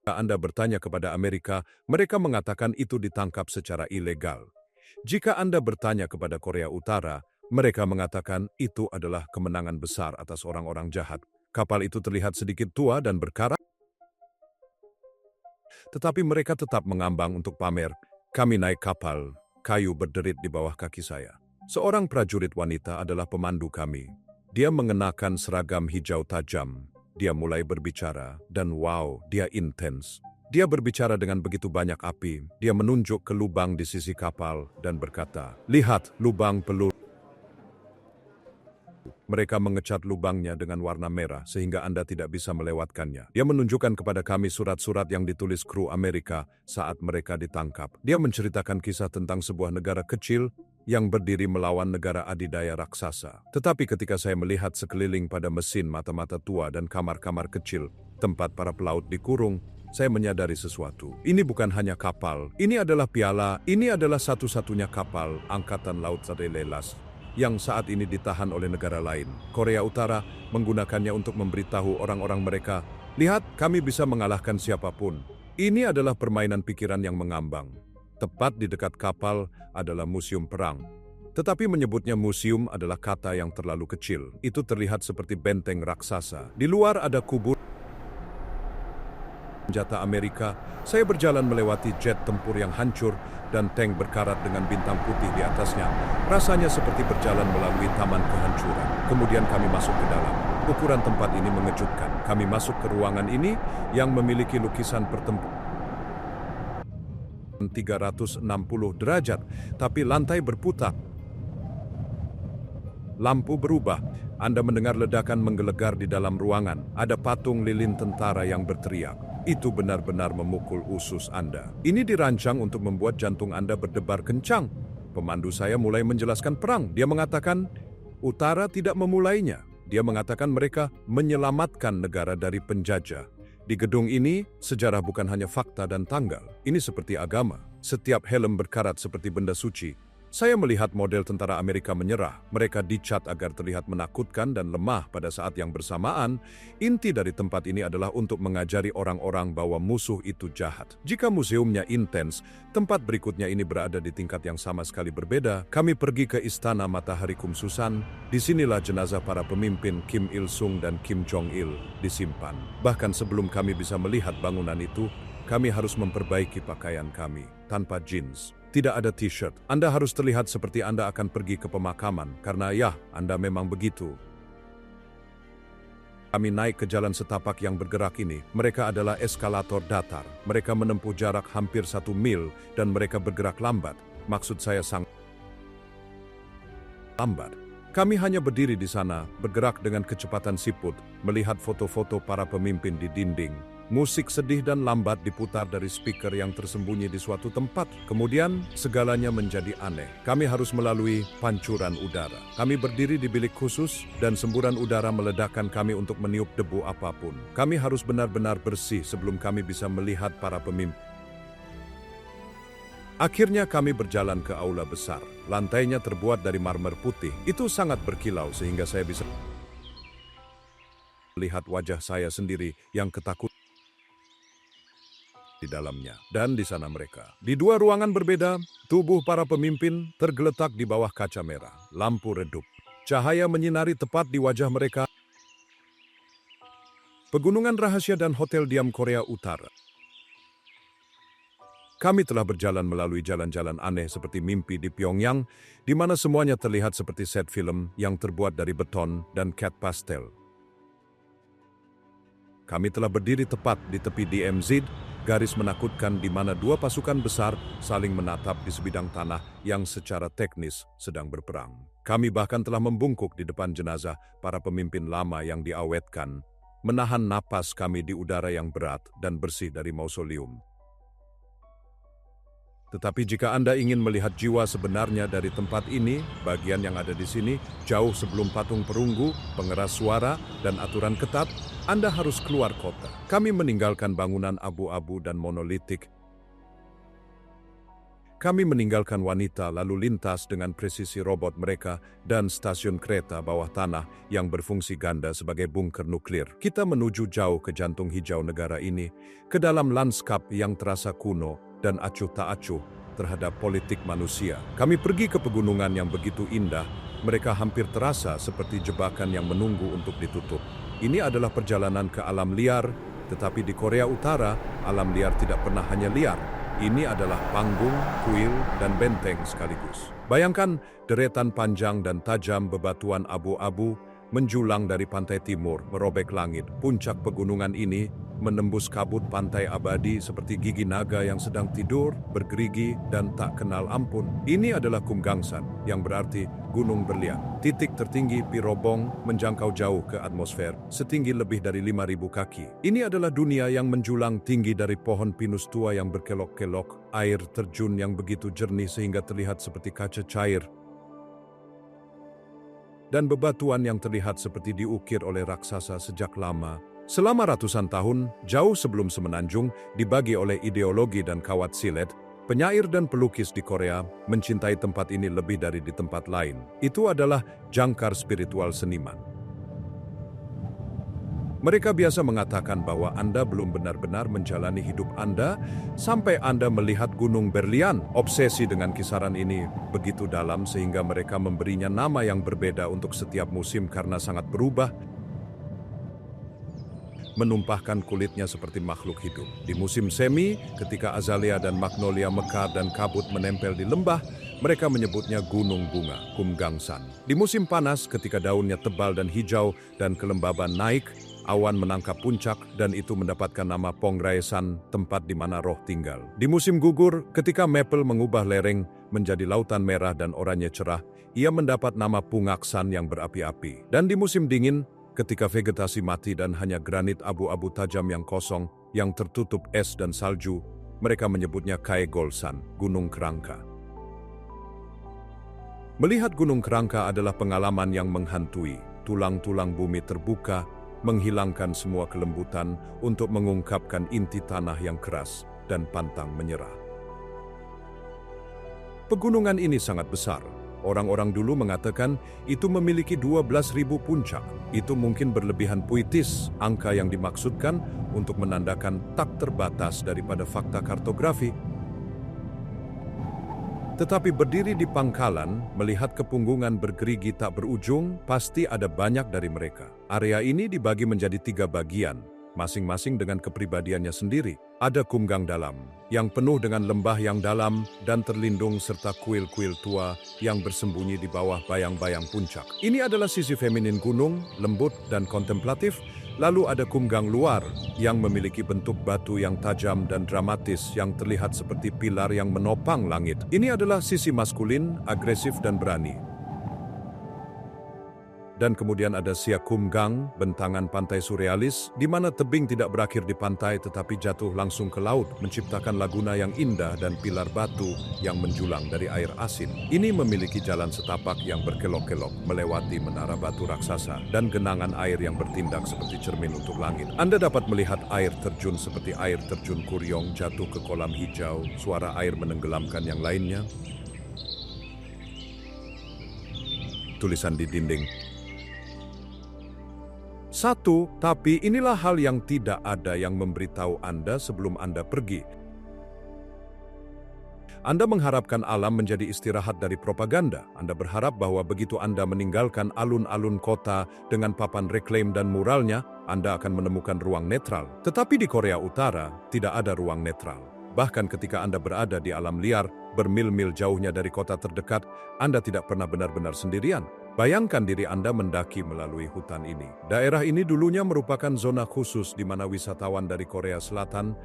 Jika Anda bertanya kepada Amerika, mereka mengatakan itu ditangkap secara ilegal. Jika Anda bertanya kepada Korea Utara, mereka mengatakan itu adalah kemenangan besar atas orang-orang jahat. Kapal itu terlihat sedikit tua dan berkarat, tetapi mereka tetap mengambang untuk pamer. Kami naik kapal, kayu berderit di bawah kaki saya. Seorang prajurit wanita adalah pemandu kami. Dia mengenakan seragam hijau tajam. Dia mulai berbicara, dan wow, dia intens. Dia berbicara dengan begitu banyak api. Dia menunjuk ke lubang di sisi kapal dan berkata, "Lihat lubang peluru." Mereka mengecat lubangnya dengan warna merah sehingga Anda tidak bisa melewatkannya. Dia menunjukkan kepada kami surat-surat yang ditulis kru Amerika saat mereka ditangkap. Dia menceritakan kisah tentang sebuah negara kecil yang berdiri melawan negara adidaya raksasa. Tetapi ketika saya melihat sekeliling pada mesin mata-mata tua dan kamar-kamar kecil, tempat para pelaut dikurung, saya menyadari sesuatu. Ini bukan hanya kapal, ini adalah piala, ini adalah satu-satunya kapal Angkatan Laut Lelas yang saat ini ditahan oleh negara lain. Korea Utara menggunakannya untuk memberitahu orang-orang mereka, "Lihat, kami bisa mengalahkan siapapun." Ini adalah permainan pikiran yang mengambang. Tepat di dekat kapal adalah museum perang. Tetapi menyebutnya museum adalah kata yang terlalu kecil. Itu terlihat seperti benteng raksasa. Di luar ada kubur senjata Amerika. Saya berjalan melewati jet tempur yang hancur dan tank berkarat dengan bintang putih di atasnya. Rasanya seperti berjalan melalui taman kehancuran. Kemudian kami masuk ke dalam. Ukuran tempat ini mengejutkan. Kami masuk ke ruangan ini yang memiliki lukisan pertempuran 360 derajat, tapi lantai berputar. Lampu berubah. Anda mendengar ledakan menggelegar di dalam ruangan. Ada patung lilin tentara yang berteriak. Itu benar-benar memukul usus Anda. Ini dirancang untuk membuat jantung Anda berdebar kencang. Pemandu saya mulai menjelaskan perang. Dia mengatakan, Utara tidak memulainya. Dia mengatakan mereka menyelamatkan negara dari penjajah. Di gedung ini, sejarah bukan hanya fakta dan tanggal. Ini seperti agama. Setiap helm berkarat seperti benda suci. Saya melihat model tentara Amerika menyerah. Mereka dicat agar terlihat menakutkan dan lemah pada saat yang bersamaan. Inti dari tempat ini adalah untuk mengajari orang-orang bahwa musuh itu jahat. Jika museumnya intens, tempat berikutnya ini berada di tingkat yang sama sekali berbeda. Kami pergi ke Istana Matahari Kumsusan. Disinilah jenazah para pemimpin Kim Il-sung dan Kim Jong-il disimpan. Bahkan sebelum kami bisa melihat bangunan itu, kami harus memperbaiki pakaian kami tanpa jeans. Tidak ada t-shirt. Anda harus terlihat seperti Anda akan pergi ke pemakaman, karena ya, Anda memang begitu. Kami naik ke jalan setapak yang bergerak ini. Mereka adalah eskalator datar. Mereka menempuh jarak hampir 1 mil dan mereka bergerak lambat. Maksud saya sangat lambat. Kami hanya berdiri di sana, bergerak dengan kecepatan siput, melihat foto-foto para pemimpin di dinding. Musik sedih dan lambat diputar dari speaker yang tersembunyi di suatu tempat. Kemudian, segalanya menjadi aneh. Kami harus melalui pancuran udara. Kami berdiri di bilik khusus, dan semburan udara meledakkan kami untuk meniup debu apapun. Kami harus benar-benar bersih sebelum kami bisa melihat para pemimpin. Akhirnya kami berjalan ke aula besar. Lantainya terbuat dari marmer putih. Itu sangat berkilau sehingga saya bisa melihat wajah saya sendiri yang ketakutan di dalamnya. Dan di sana mereka. Di 2 ruangan berbeda, tubuh para pemimpin tergeletak di bawah kaca merah. Lampu redup. Cahaya menyinari tepat di wajah mereka. Pegunungan rahasia dan hotel diam Korea Utara. Kami telah berjalan melalui jalan-jalan aneh seperti mimpi di Pyongyang, di mana semuanya terlihat seperti set film yang terbuat dari beton dan cat pastel. Kami telah berdiri tepat di tepi DMZ, garis menakutkan di mana 2 pasukan besar saling menatap di sebidang tanah yang secara teknis sedang berperang. Kami bahkan telah membungkuk di depan jenazah para pemimpin lama yang diawetkan, menahan napas kami di udara yang berat dan bersih dari mausoleum. Tetapi jika Anda ingin melihat jiwa sebenarnya dari tempat ini, bagian yang ada di sini, jauh sebelum patung perunggu, pengeras suara, dan aturan ketat, Anda harus keluar kota. Kami meninggalkan bangunan abu-abu dan monolitik. Kami meninggalkan wanita lalu lintas dengan presisi robot mereka dan stasiun kereta bawah tanah yang berfungsi ganda sebagai bunker nuklir. Kita menuju jauh ke jantung hijau negara ini, ke dalam lanskap yang terasa kuno dan acuh tak acuh terhadap politik manusia. Kami pergi ke pegunungan yang begitu indah, mereka hampir terasa seperti jebakan yang menunggu untuk ditutup. Ini adalah perjalanan ke alam liar, tetapi di Korea Utara, alam liar tidak pernah hanya liar. Ini adalah panggung, kuil, dan benteng sekaligus. Bayangkan deretan panjang dan tajam bebatuan abu-abu menjulang dari pantai timur, merobek langit. Puncak pegunungan ini menembus kabut pantai abadi seperti gigi naga yang sedang tidur, bergerigi, dan tak kenal ampun. Ini adalah Kumgangsan, yang berarti gunung berlian. Titik tertinggi Pirobong menjangkau jauh ke atmosfer, setinggi lebih dari 5.000 kaki. Ini adalah dunia yang menjulang tinggi dari pohon pinus tua yang berkelok-kelok, air terjun yang begitu jernih sehingga terlihat seperti kaca cair, dan bebatuan yang terlihat seperti diukir oleh raksasa sejak lama. Selama ratusan tahun, jauh sebelum semenanjung dibagi oleh ideologi dan kawat silet, penyair dan pelukis di Korea mencintai tempat ini lebih dari di tempat lain. Itu adalah jangkar spiritual seniman. Mereka biasa mengatakan bahwa Anda belum benar-benar menjalani hidup Anda sampai Anda melihat Gunung Berlian. Obsesi dengan kisaran ini begitu dalam sehingga mereka memberinya nama yang berbeda untuk setiap musim karena sangat berubah, menumpahkan kulitnya seperti makhluk hidup. Di musim semi, ketika azalea dan magnolia mekar dan kabut menempel di lembah, mereka menyebutnya gunung bunga, Kumgangsan. Di musim panas, ketika daunnya tebal dan hijau dan kelembaban naik, awan menangkap puncak dan itu mendapatkan nama Pongraesan, tempat di mana roh tinggal. Di musim gugur, ketika maple mengubah lereng menjadi lautan merah dan oranye cerah, ia mendapat nama Pungaksan yang berapi-api. Dan di musim dingin, ketika vegetasi mati dan hanya granit abu-abu tajam yang kosong, yang tertutup es dan salju, mereka menyebutnya Kaegolsan, Gunung Kerangka. Melihat Gunung Kerangka adalah pengalaman yang menghantui. Tulang-tulang bumi terbuka, menghilangkan semua kelembutan untuk mengungkapkan inti tanah yang keras dan pantang menyerah. Pegunungan ini sangat besar. Orang-orang dulu mengatakan itu memiliki 12.000 puncak. Itu mungkin berlebihan puitis, angka yang dimaksudkan untuk menandakan tak terbatas daripada fakta kartografi. Tetapi berdiri di pangkalan, melihat kepunggungan bergerigi tak berujung, pasti ada banyak dari mereka. Area ini dibagi menjadi 3 bagian, masing-masing dengan kepribadiannya sendiri. Ada Kumgang Dalam, yang penuh dengan lembah yang dalam dan terlindung serta kuil-kuil tua yang bersembunyi di bawah bayang-bayang puncak. Ini adalah sisi feminin gunung, lembut dan kontemplatif. Lalu ada Kumgang Luar, yang memiliki bentuk batu yang tajam dan dramatis yang terlihat seperti pilar yang menopang langit. Ini adalah sisi maskulin, agresif dan berani. Dan kemudian ada Siak Kumgang, bentangan pantai surrealis, di mana tebing tidak berakhir di pantai tetapi jatuh langsung ke laut, menciptakan laguna yang indah dan pilar batu yang menjulang dari air asin. Ini memiliki jalan setapak yang berkelok-kelok melewati menara batu raksasa dan genangan air yang bertindak seperti cermin untuk langit. Anda dapat melihat air terjun seperti air terjun Kuryong jatuh ke kolam hijau, suara air menenggelamkan yang lainnya. Tulisan di dinding. 1. Tapi inilah hal yang tidak ada yang memberitahu Anda sebelum Anda pergi. Anda mengharapkan alam menjadi istirahat dari propaganda. Anda berharap bahwa begitu Anda meninggalkan alun-alun kota dengan papan reklaim dan muralnya, Anda akan menemukan ruang netral. Tetapi di Korea Utara, tidak ada ruang netral. Bahkan ketika Anda berada di alam liar, bermil-mil jauhnya dari kota terdekat, Anda tidak pernah benar-benar sendirian. Bayangkan diri Anda mendaki melalui hutan ini. Daerah ini dulunya merupakan zona khusus di mana wisatawan dari Korea Selatan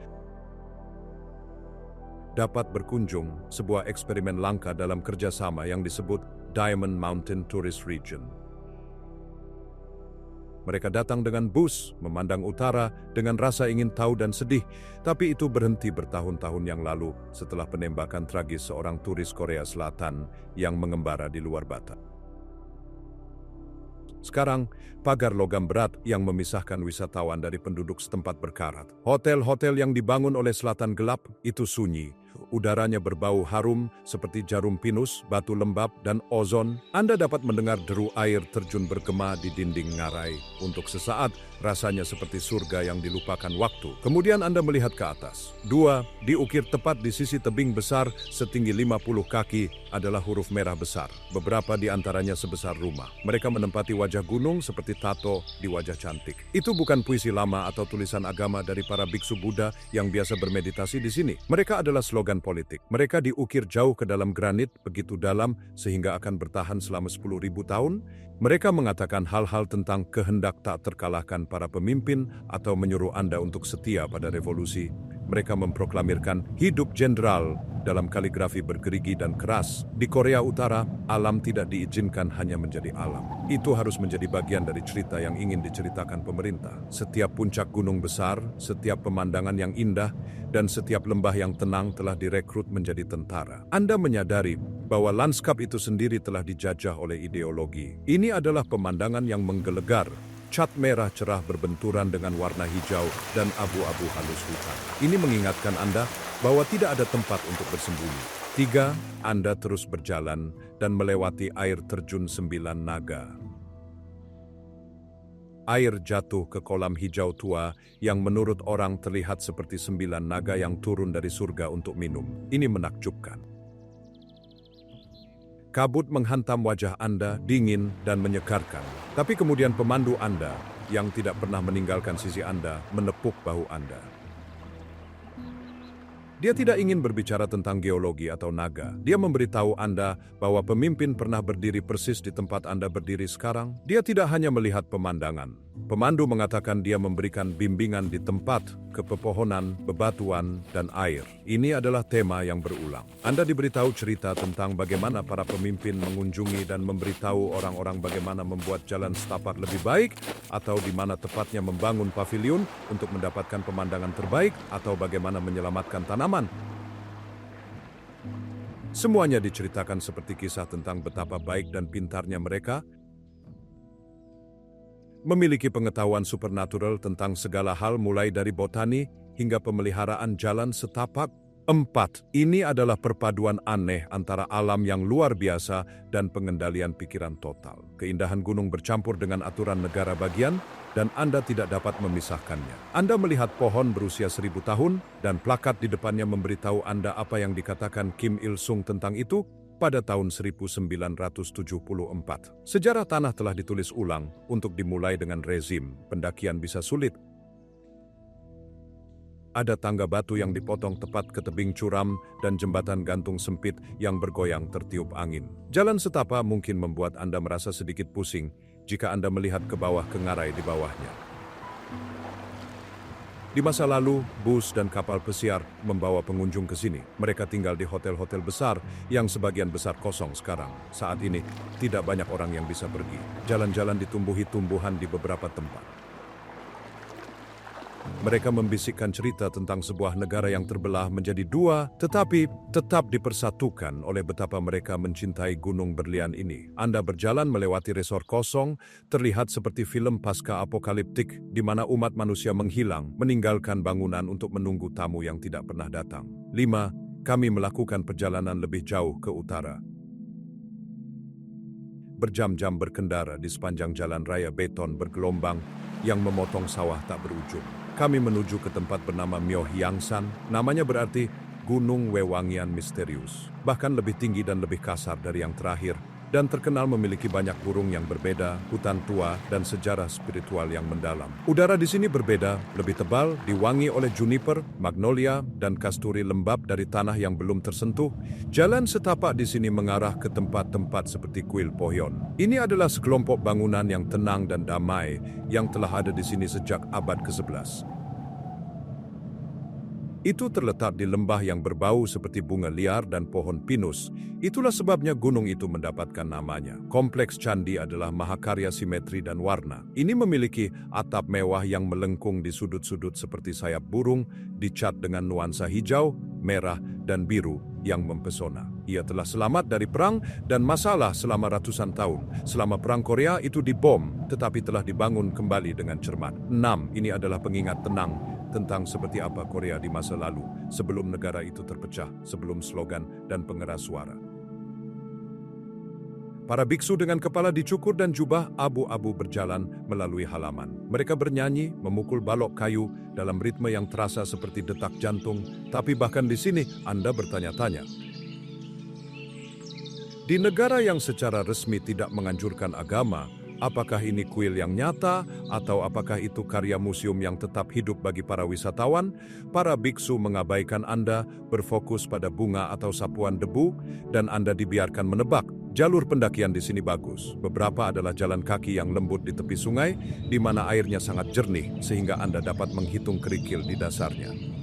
dapat berkunjung, sebuah eksperimen langka dalam kerjasama yang disebut Diamond Mountain Tourist Region. Mereka datang dengan bus, memandang utara dengan rasa ingin tahu dan sedih, tapi itu berhenti bertahun-tahun yang lalu setelah penembakan tragis seorang turis Korea Selatan yang mengembara di luar bata. Sekarang, pagar logam berat yang memisahkan wisatawan dari penduduk setempat berkarat. Hotel-hotel yang dibangun oleh selatan gelap itu sunyi. Udaranya berbau harum seperti jarum pinus, batu lembab, dan ozon. Anda dapat mendengar deru air terjun bergema di dinding ngarai. Untuk sesaat, rasanya seperti surga yang dilupakan waktu. Kemudian Anda melihat ke atas. 2. Diukir tepat di sisi tebing besar setinggi 50 kaki adalah huruf merah besar. Beberapa di antaranya sebesar rumah. Mereka menempati wajah gunung seperti tato di wajah cantik. Itu bukan puisi lama atau tulisan agama dari para biksu Buddha yang biasa bermeditasi di sini. Mereka adalah slogan politik. Mereka diukir jauh ke dalam granit, begitu dalam sehingga akan bertahan selama 10.000 tahun. Mereka mengatakan hal-hal tentang kehendak tak terkalahkan para pemimpin atau menyuruh Anda untuk setia pada revolusi. Mereka memproklamirkan hidup jenderal dalam kaligrafi bergerigi dan keras. Di Korea Utara, alam tidak diizinkan hanya menjadi alam. Itu harus menjadi bagian dari cerita yang ingin diceritakan pemerintah. Setiap puncak gunung besar, setiap pemandangan yang indah, dan setiap lembah yang tenang telah direkrut menjadi tentara. Anda menyadari bahwa lanskap itu sendiri telah dijajah oleh ideologi. Ini adalah pemandangan yang menggelegar. Cat merah cerah berbenturan dengan warna hijau dan abu-abu halus hutan. Ini mengingatkan Anda bahwa tidak ada tempat untuk bersembunyi. 3. Anda terus berjalan dan melewati air terjun 9 naga. Air jatuh ke kolam hijau tua yang menurut orang terlihat seperti 9 naga yang turun dari surga untuk minum. Ini menakjubkan. Kabut menghantam wajah Anda, dingin dan menyegarkan. Tapi kemudian pemandu Anda, yang tidak pernah meninggalkan sisi Anda, menepuk bahu Anda. Dia tidak ingin berbicara tentang geologi atau naga. Dia memberitahu Anda bahwa pemimpin pernah berdiri persis di tempat Anda berdiri sekarang. Dia tidak hanya melihat pemandangan. Pemandu mengatakan dia memberikan bimbingan di tempat, ke pepohonan, bebatuan, dan air. Ini adalah tema yang berulang. Anda diberitahu cerita tentang bagaimana para pemimpin mengunjungi dan memberitahu orang-orang bagaimana membuat jalan setapak lebih baik, atau di mana tepatnya membangun paviliun untuk mendapatkan pemandangan terbaik, atau bagaimana menyelamatkan tanaman. Semuanya diceritakan seperti kisah tentang betapa baik dan pintarnya mereka. memiliki pengetahuan supernatural tentang segala hal mulai dari botani hingga pemeliharaan jalan setapak. 4. Ini adalah perpaduan aneh antara alam yang luar biasa dan pengendalian pikiran total. Keindahan gunung bercampur dengan aturan negara bagian dan Anda tidak dapat memisahkannya. Anda melihat pohon berusia 1000 tahun dan plakat di depannya memberitahu Anda apa yang dikatakan Kim Il-sung tentang itu pada tahun 1974. Sejarah tanah telah ditulis ulang untuk dimulai dengan rezim pendakian bisa sulit. Ada tangga batu yang dipotong tepat ke tebing curam dan jembatan gantung sempit yang bergoyang tertiup angin. Jalan setapak mungkin membuat Anda merasa sedikit pusing jika Anda melihat ke bawah ke ngarai di bawahnya. Di masa lalu, bus dan kapal pesiar membawa pengunjung ke sini. Mereka tinggal di hotel-hotel besar yang sebagian besar kosong sekarang. Saat ini, tidak banyak orang yang bisa pergi. Jalan-jalan ditumbuhi tumbuhan di beberapa tempat. Mereka membisikkan cerita tentang sebuah negara yang terbelah menjadi dua, tetapi tetap dipersatukan oleh betapa mereka mencintai gunung berlian ini. Anda berjalan melewati resort kosong, terlihat seperti film pasca-apokaliptik di mana umat manusia menghilang, meninggalkan bangunan untuk menunggu tamu yang tidak pernah datang. 5. Kami melakukan perjalanan lebih jauh ke utara. Berjam-jam berkendara di sepanjang jalan raya beton bergelombang yang memotong sawah tak berujung. Kami menuju ke tempat bernama Myohyangsan, namanya berarti Gunung Wewangian Misterius. Bahkan lebih tinggi dan lebih kasar dari yang terakhir, dan terkenal memiliki banyak burung yang berbeda, hutan tua, dan sejarah spiritual yang mendalam. Udara di sini berbeda, lebih tebal, diwangi oleh juniper, magnolia, dan kasturi lembab dari tanah yang belum tersentuh. Jalan setapak di sini mengarah ke tempat-tempat seperti Kuil Pohyon. Ini adalah sekelompok bangunan yang tenang dan damai yang telah ada di sini sejak abad ke-11. Itu terletak di lembah yang berbau seperti bunga liar dan pohon pinus. Itulah sebabnya gunung itu mendapatkan namanya. Kompleks candi adalah mahakarya simetri dan warna. Ini memiliki atap mewah yang melengkung di sudut-sudut seperti sayap burung, dicat dengan nuansa hijau, merah, dan biru yang mempesona. Ia telah selamat dari perang dan masalah selama ratusan tahun. Selama Perang Korea itu dibom, tetapi telah dibangun kembali dengan cermat. 6. Ini adalah pengingat tenang tentang seperti apa Korea di masa lalu, sebelum negara itu terpecah, sebelum slogan dan pengeras suara. Para biksu dengan kepala dicukur dan jubah abu-abu berjalan melalui halaman. Mereka bernyanyi, memukul balok kayu dalam ritme yang terasa seperti detak jantung, tapi bahkan di sini Anda bertanya-tanya. Di negara yang secara resmi tidak menganjurkan agama, apakah ini kuil yang nyata atau apakah itu karya museum yang tetap hidup bagi para wisatawan? Para biksu mengabaikan Anda, berfokus pada bunga atau sapuan debu, dan Anda dibiarkan menebak. Jalur pendakian di sini bagus. Beberapa adalah jalan kaki yang lembut di tepi sungai, di mana airnya sangat jernih sehingga Anda dapat menghitung kerikil di dasarnya.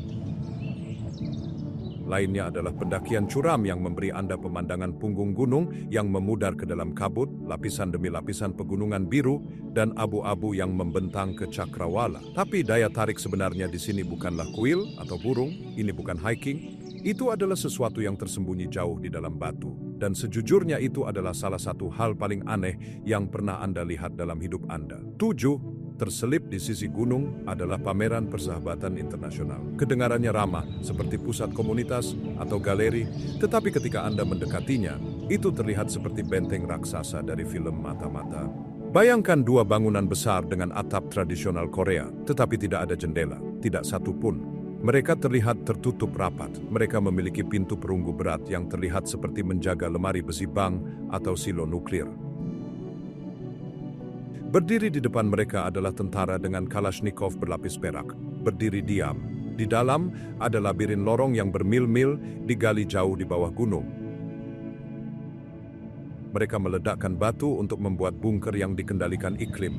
Lainnya adalah pendakian curam yang memberi Anda pemandangan punggung gunung yang memudar ke dalam kabut, lapisan demi lapisan pegunungan biru, dan abu-abu yang membentang ke cakrawala. Tapi daya tarik sebenarnya di sini bukanlah kuil atau burung, ini bukan hiking. Itu adalah sesuatu yang tersembunyi jauh di dalam batu. Dan sejujurnya itu adalah salah satu hal paling aneh yang pernah Anda lihat dalam hidup Anda. 7. Terselip di sisi gunung adalah pameran persahabatan internasional. Kedengarannya ramah, seperti pusat komunitas atau galeri, tetapi ketika Anda mendekatinya, itu terlihat seperti benteng raksasa dari film mata-mata. Bayangkan dua bangunan besar dengan atap tradisional Korea, tetapi tidak ada jendela, tidak satu pun. Mereka terlihat tertutup rapat. Mereka memiliki pintu perunggu berat yang terlihat seperti menjaga lemari besi bank atau silo nuklir. Berdiri di depan mereka adalah tentara dengan Kalashnikov berlapis perak, berdiri diam. Di dalam ada labirin lorong yang bermil-mil digali jauh di bawah gunung. Mereka meledakkan batu untuk membuat bunker yang dikendalikan iklim.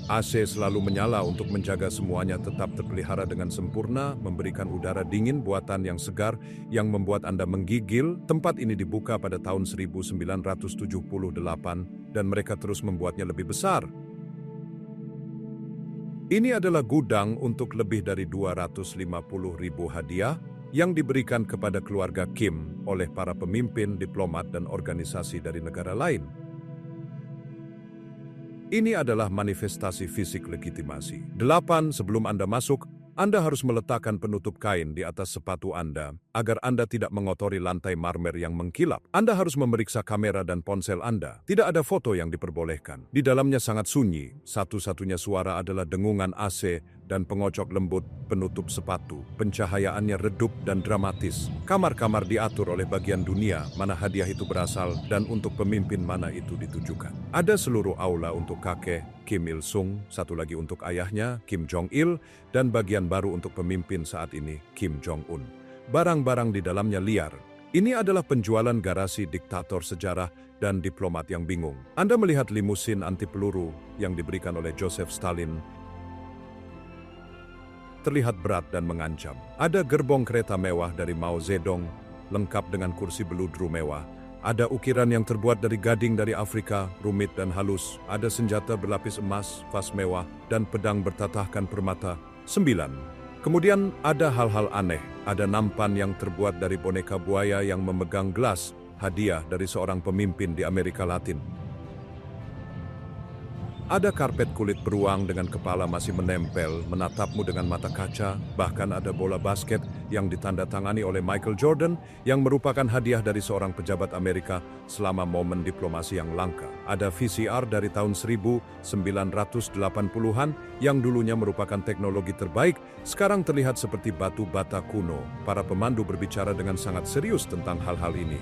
AC selalu menyala untuk menjaga semuanya tetap terpelihara dengan sempurna, memberikan udara dingin buatan yang segar yang membuat Anda menggigil. Tempat ini dibuka pada tahun 1978 dan mereka terus membuatnya lebih besar. Ini adalah gudang untuk lebih dari 250.000 hadiah yang diberikan kepada keluarga Kim oleh para pemimpin, diplomat, dan organisasi dari negara lain. Ini adalah manifestasi fisik legitimasi. 8. Sebelum Anda masuk, Anda harus meletakkan penutup kain di atas sepatu Anda agar Anda tidak mengotori lantai marmer yang mengkilap. Anda harus memeriksa kamera dan ponsel Anda. Tidak ada foto yang diperbolehkan. Di dalamnya sangat sunyi. Satu-satunya suara adalah dengungan AC dan pengocok lembut penutup sepatu. Pencahayaannya redup dan dramatis. Kamar-kamar diatur oleh bagian dunia mana hadiah itu berasal dan untuk pemimpin mana itu ditujukan. Ada seluruh aula untuk kakek Kim Il-sung, satu lagi untuk ayahnya Kim Jong-il, dan bagian baru untuk pemimpin saat ini Kim Jong-un. Barang-barang di dalamnya liar. Ini adalah penjualan garasi diktator sejarah dan diplomat yang bingung. Anda melihat limusin anti peluru yang diberikan oleh Joseph Stalin terlihat berat dan mengancam. Ada gerbong kereta mewah dari Mao Zedong, lengkap dengan kursi beludru mewah. Ada ukiran yang terbuat dari gading dari Afrika, rumit dan halus. Ada senjata berlapis emas, vas mewah, dan pedang bertatahkan permata. 9. Kemudian ada hal-hal aneh. Ada nampan yang terbuat dari boneka buaya yang memegang gelas, hadiah dari seorang pemimpin di Amerika Latin. Ada karpet kulit beruang dengan kepala masih menempel, menatapmu dengan mata kaca. Bahkan ada bola basket yang ditandatangani oleh Michael Jordan yang merupakan hadiah dari seorang pejabat Amerika selama momen diplomasi yang langka. Ada VCR dari tahun 1980-an yang dulunya merupakan teknologi terbaik, sekarang terlihat seperti batu bata kuno. Para pemandu berbicara dengan sangat serius tentang hal-hal ini.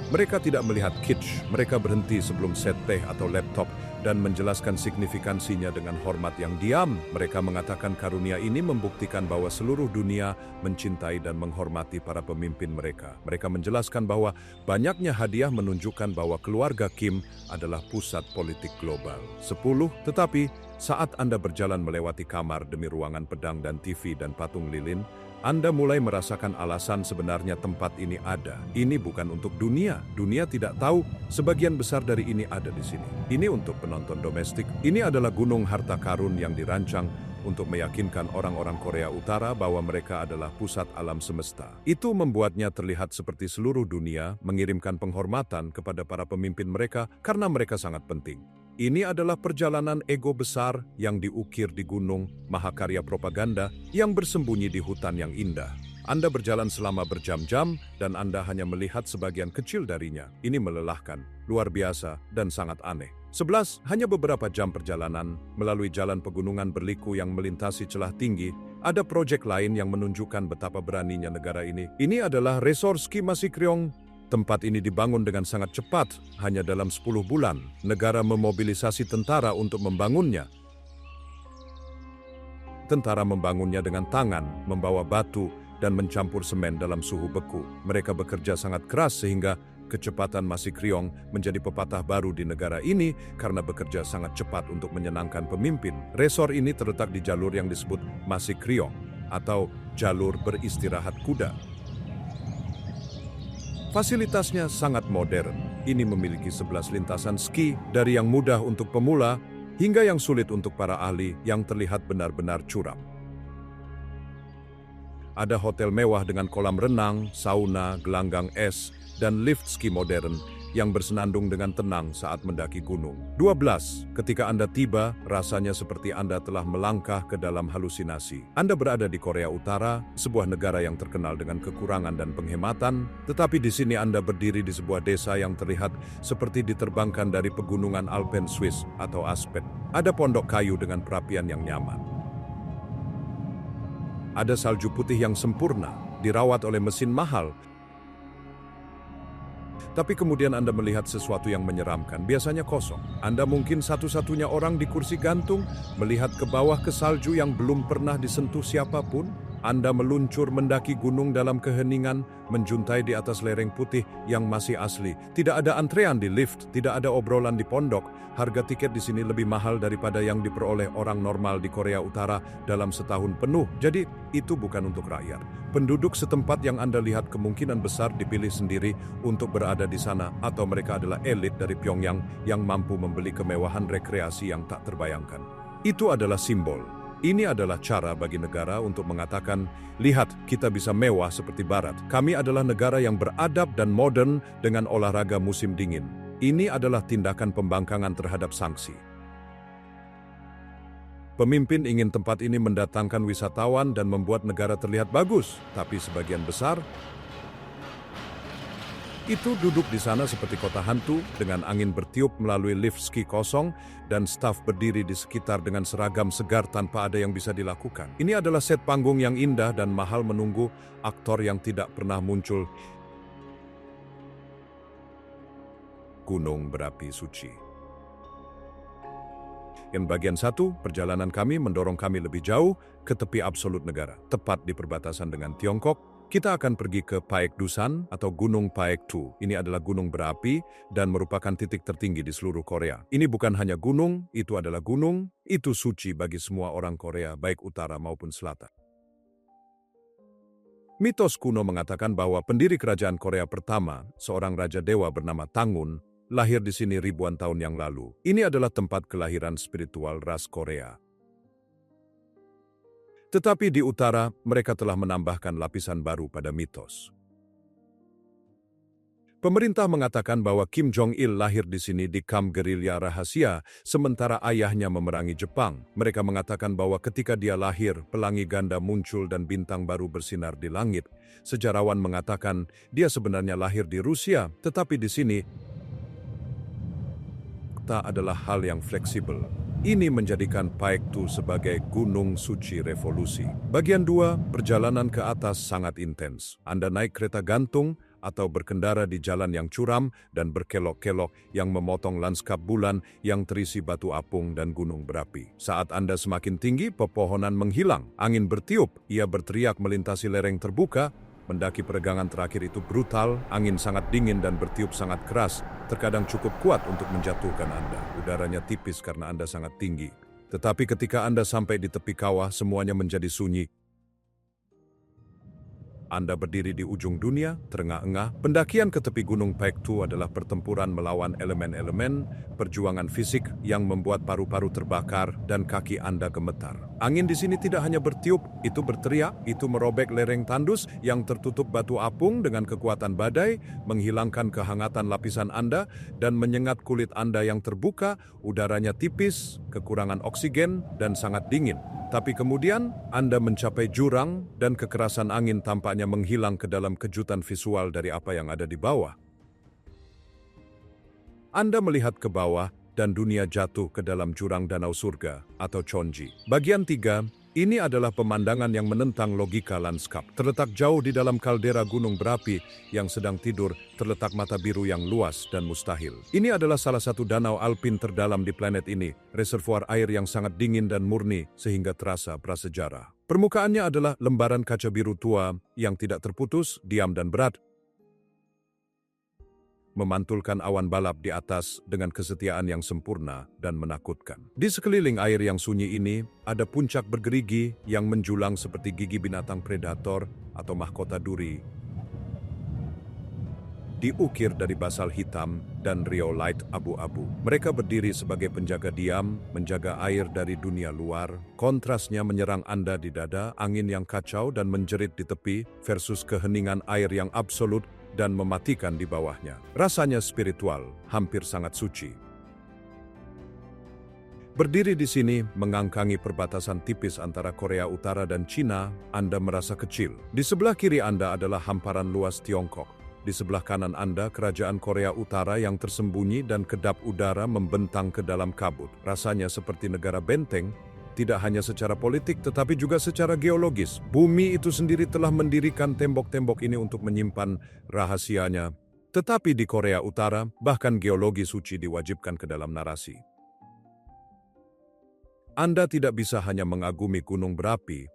Mereka tidak melihat kitsch, mereka berhenti sebelum set teh atau laptop dan menjelaskan signifikansinya dengan hormat yang diam. Mereka mengatakan karunia ini membuktikan bahwa seluruh dunia mencintai dan menghormati para pemimpin mereka. Mereka menjelaskan bahwa banyaknya hadiah menunjukkan bahwa keluarga Kim adalah pusat politik global. 10. Tetapi saat Anda berjalan melewati kamar demi ruangan pedang dan TV dan patung lilin, Anda mulai merasakan alasan sebenarnya tempat ini ada. Ini bukan untuk dunia. Dunia tidak tahu sebagian besar dari ini ada di sini. Ini untuk penonton domestik. Ini adalah gunung harta karun yang dirancang untuk meyakinkan orang-orang Korea Utara bahwa mereka adalah pusat alam semesta. Itu membuatnya terlihat seperti seluruh dunia mengirimkan penghormatan kepada para pemimpin mereka karena mereka sangat penting. Ini adalah perjalanan ego besar yang diukir di gunung mahakarya propaganda yang bersembunyi di hutan yang indah. Anda berjalan selama berjam-jam dan Anda hanya melihat sebagian kecil darinya. Ini melelahkan, luar biasa, dan sangat aneh. 11. Hanya beberapa jam perjalanan melalui jalan pegunungan berliku yang melintasi celah tinggi, ada proyek lain yang menunjukkan betapa beraninya negara ini. Ini adalah Resort Ski Masikryong. Tempat ini dibangun dengan sangat cepat, hanya dalam 10 bulan. Negara memobilisasi tentara untuk membangunnya. Tentara membangunnya dengan tangan, membawa batu, dan mencampur semen dalam suhu beku. Mereka bekerja sangat keras sehingga kecepatan Masikryong menjadi pepatah baru di negara ini karena bekerja sangat cepat untuk menyenangkan pemimpin. Resort ini terletak di jalur yang disebut Masikryong atau jalur beristirahat kuda. Fasilitasnya sangat modern. Ini memiliki 11 lintasan ski dari yang mudah untuk pemula hingga yang sulit untuk para ahli yang terlihat benar-benar curam. Ada hotel mewah dengan kolam renang, sauna, gelanggang es, dan lift ski modern yang bersenandung dengan tenang saat mendaki gunung. 12. Ketika Anda tiba, rasanya seperti Anda telah melangkah ke dalam halusinasi. Anda berada di Korea Utara, sebuah negara yang terkenal dengan kekurangan dan penghematan, tetapi di sini Anda berdiri di sebuah desa yang terlihat seperti diterbangkan dari pegunungan Alpen Swiss atau Aspen. Ada pondok kayu dengan perapian yang nyaman. Ada salju putih yang sempurna, dirawat oleh mesin mahal. Tapi kemudian Anda melihat sesuatu yang menyeramkan, biasanya kosong. Anda mungkin satu-satunya orang di kursi gantung, melihat ke bawah ke salju yang belum pernah disentuh siapapun. Anda meluncur mendaki gunung dalam keheningan, menjuntai di atas lereng putih yang masih asli. Tidak ada antrean di lift, tidak ada obrolan di pondok. Harga tiket di sini lebih mahal daripada yang diperoleh orang normal di Korea Utara dalam setahun penuh. Jadi, itu bukan untuk rakyat. Penduduk setempat yang Anda lihat kemungkinan besar dipilih sendiri untuk berada di sana, atau mereka adalah elit dari Pyongyang yang mampu membeli kemewahan rekreasi yang tak terbayangkan. Itu adalah simbol. Ini adalah cara bagi negara untuk mengatakan, lihat, kita bisa mewah seperti Barat. Kami adalah negara yang beradab dan modern dengan olahraga musim dingin. Ini adalah tindakan pembangkangan terhadap sanksi. Pemimpin ingin tempat ini mendatangkan wisatawan dan membuat negara terlihat bagus, tapi sebagian besar itu duduk di sana seperti kota hantu dengan angin bertiup melalui lift ski kosong dan staf berdiri di sekitar dengan seragam segar tanpa ada yang bisa dilakukan. Ini adalah set panggung yang indah dan mahal menunggu aktor yang tidak pernah muncul. Gunung berapi suci. Yang bagian 1, perjalanan kami mendorong kami lebih jauh ke tepi absolut negara. Tepat di perbatasan dengan Tiongkok, kita akan pergi ke Paekdusan atau Gunung Paektu. Ini adalah gunung berapi dan merupakan titik tertinggi di seluruh Korea. Ini bukan hanya gunung, itu adalah gunung, itu suci bagi semua orang Korea, baik utara maupun selatan. Mitos kuno mengatakan bahwa pendiri kerajaan Korea pertama, seorang raja dewa bernama Tangun, lahir di sini ribuan tahun yang lalu. Ini adalah tempat kelahiran spiritual ras Korea. Tetapi di utara, mereka telah menambahkan lapisan baru pada mitos. Pemerintah mengatakan bahwa Kim Jong-il lahir di sini di kamp gerilya rahasia, sementara ayahnya memerangi Jepang. Mereka mengatakan bahwa ketika dia lahir, pelangi ganda muncul dan bintang baru bersinar di langit. Sejarawan mengatakan dia sebenarnya lahir di Rusia, tetapi di sini adalah hal yang fleksibel. Ini menjadikan Paektu sebagai gunung suci revolusi. Bagian 2, perjalanan ke atas sangat intens. Anda naik kereta gantung atau berkendara di jalan yang curam dan berkelok-kelok yang memotong lanskap bulan yang terisi batu apung dan gunung berapi. Saat Anda semakin tinggi, pepohonan menghilang. Angin bertiup, ia berteriak melintasi lereng terbuka. Mendaki peregangan terakhir itu brutal, angin sangat dingin dan bertiup sangat keras, terkadang cukup kuat untuk menjatuhkan Anda. Udaranya tipis karena Anda sangat tinggi. Tetapi ketika Anda sampai di tepi kawah, semuanya menjadi sunyi. Anda berdiri di ujung dunia, terengah-engah. Pendakian ke tepi Gunung Paektu adalah pertempuran melawan elemen-elemen, perjuangan fisik yang membuat paru-paru terbakar dan kaki Anda gemetar. Angin di sini tidak hanya bertiup, itu berteriak, itu merobek lereng tandus yang tertutup batu apung dengan kekuatan badai, menghilangkan kehangatan lapisan Anda dan menyengat kulit Anda yang terbuka, udaranya tipis, kekurangan oksigen, dan sangat dingin. Tapi kemudian Anda mencapai jurang dan kekerasan angin tampaknya menghilang ke dalam kejutan visual dari apa yang ada di bawah. Anda melihat ke bawah dan dunia jatuh ke dalam jurang danau surga atau Chonji. Bagian 3, ini adalah pemandangan yang menentang logika lanskap. Terletak jauh di dalam kaldera gunung berapi yang sedang tidur, terletak mata biru yang luas dan mustahil. Ini adalah salah satu danau alpin terdalam di planet ini, reservoir air yang sangat dingin dan murni sehingga terasa prasejarah. Permukaannya adalah lembaran kaca biru tua yang tidak terputus, diam dan berat, memantulkan awan balap di atas dengan kesetiaan yang sempurna dan menakutkan. Di sekeliling air yang sunyi ini, ada puncak bergerigi yang menjulang seperti gigi binatang predator atau mahkota duri. Diukir dari basal hitam dan rhyolite abu-abu. Mereka berdiri sebagai penjaga diam, menjaga air dari dunia luar. Kontrasnya menyerang Anda di dada, angin yang kacau dan menjerit di tepi, versus keheningan air yang absolut dan mematikan di bawahnya. Rasanya spiritual, hampir sangat suci. Berdiri di sini, mengangkangi perbatasan tipis antara Korea Utara dan Cina, Anda merasa kecil. Di sebelah kiri Anda adalah hamparan luas Tiongkok. Di sebelah kanan Anda, kerajaan Korea Utara yang tersembunyi dan kedap udara membentang ke dalam kabut. Rasanya seperti negara benteng, tidak hanya secara politik tetapi juga secara geologis. Bumi itu sendiri telah mendirikan tembok-tembok ini untuk menyimpan rahasianya. Tetapi di Korea Utara, bahkan geologi suci diwajibkan ke dalam narasi. Anda tidak bisa hanya mengagumi gunung berapi.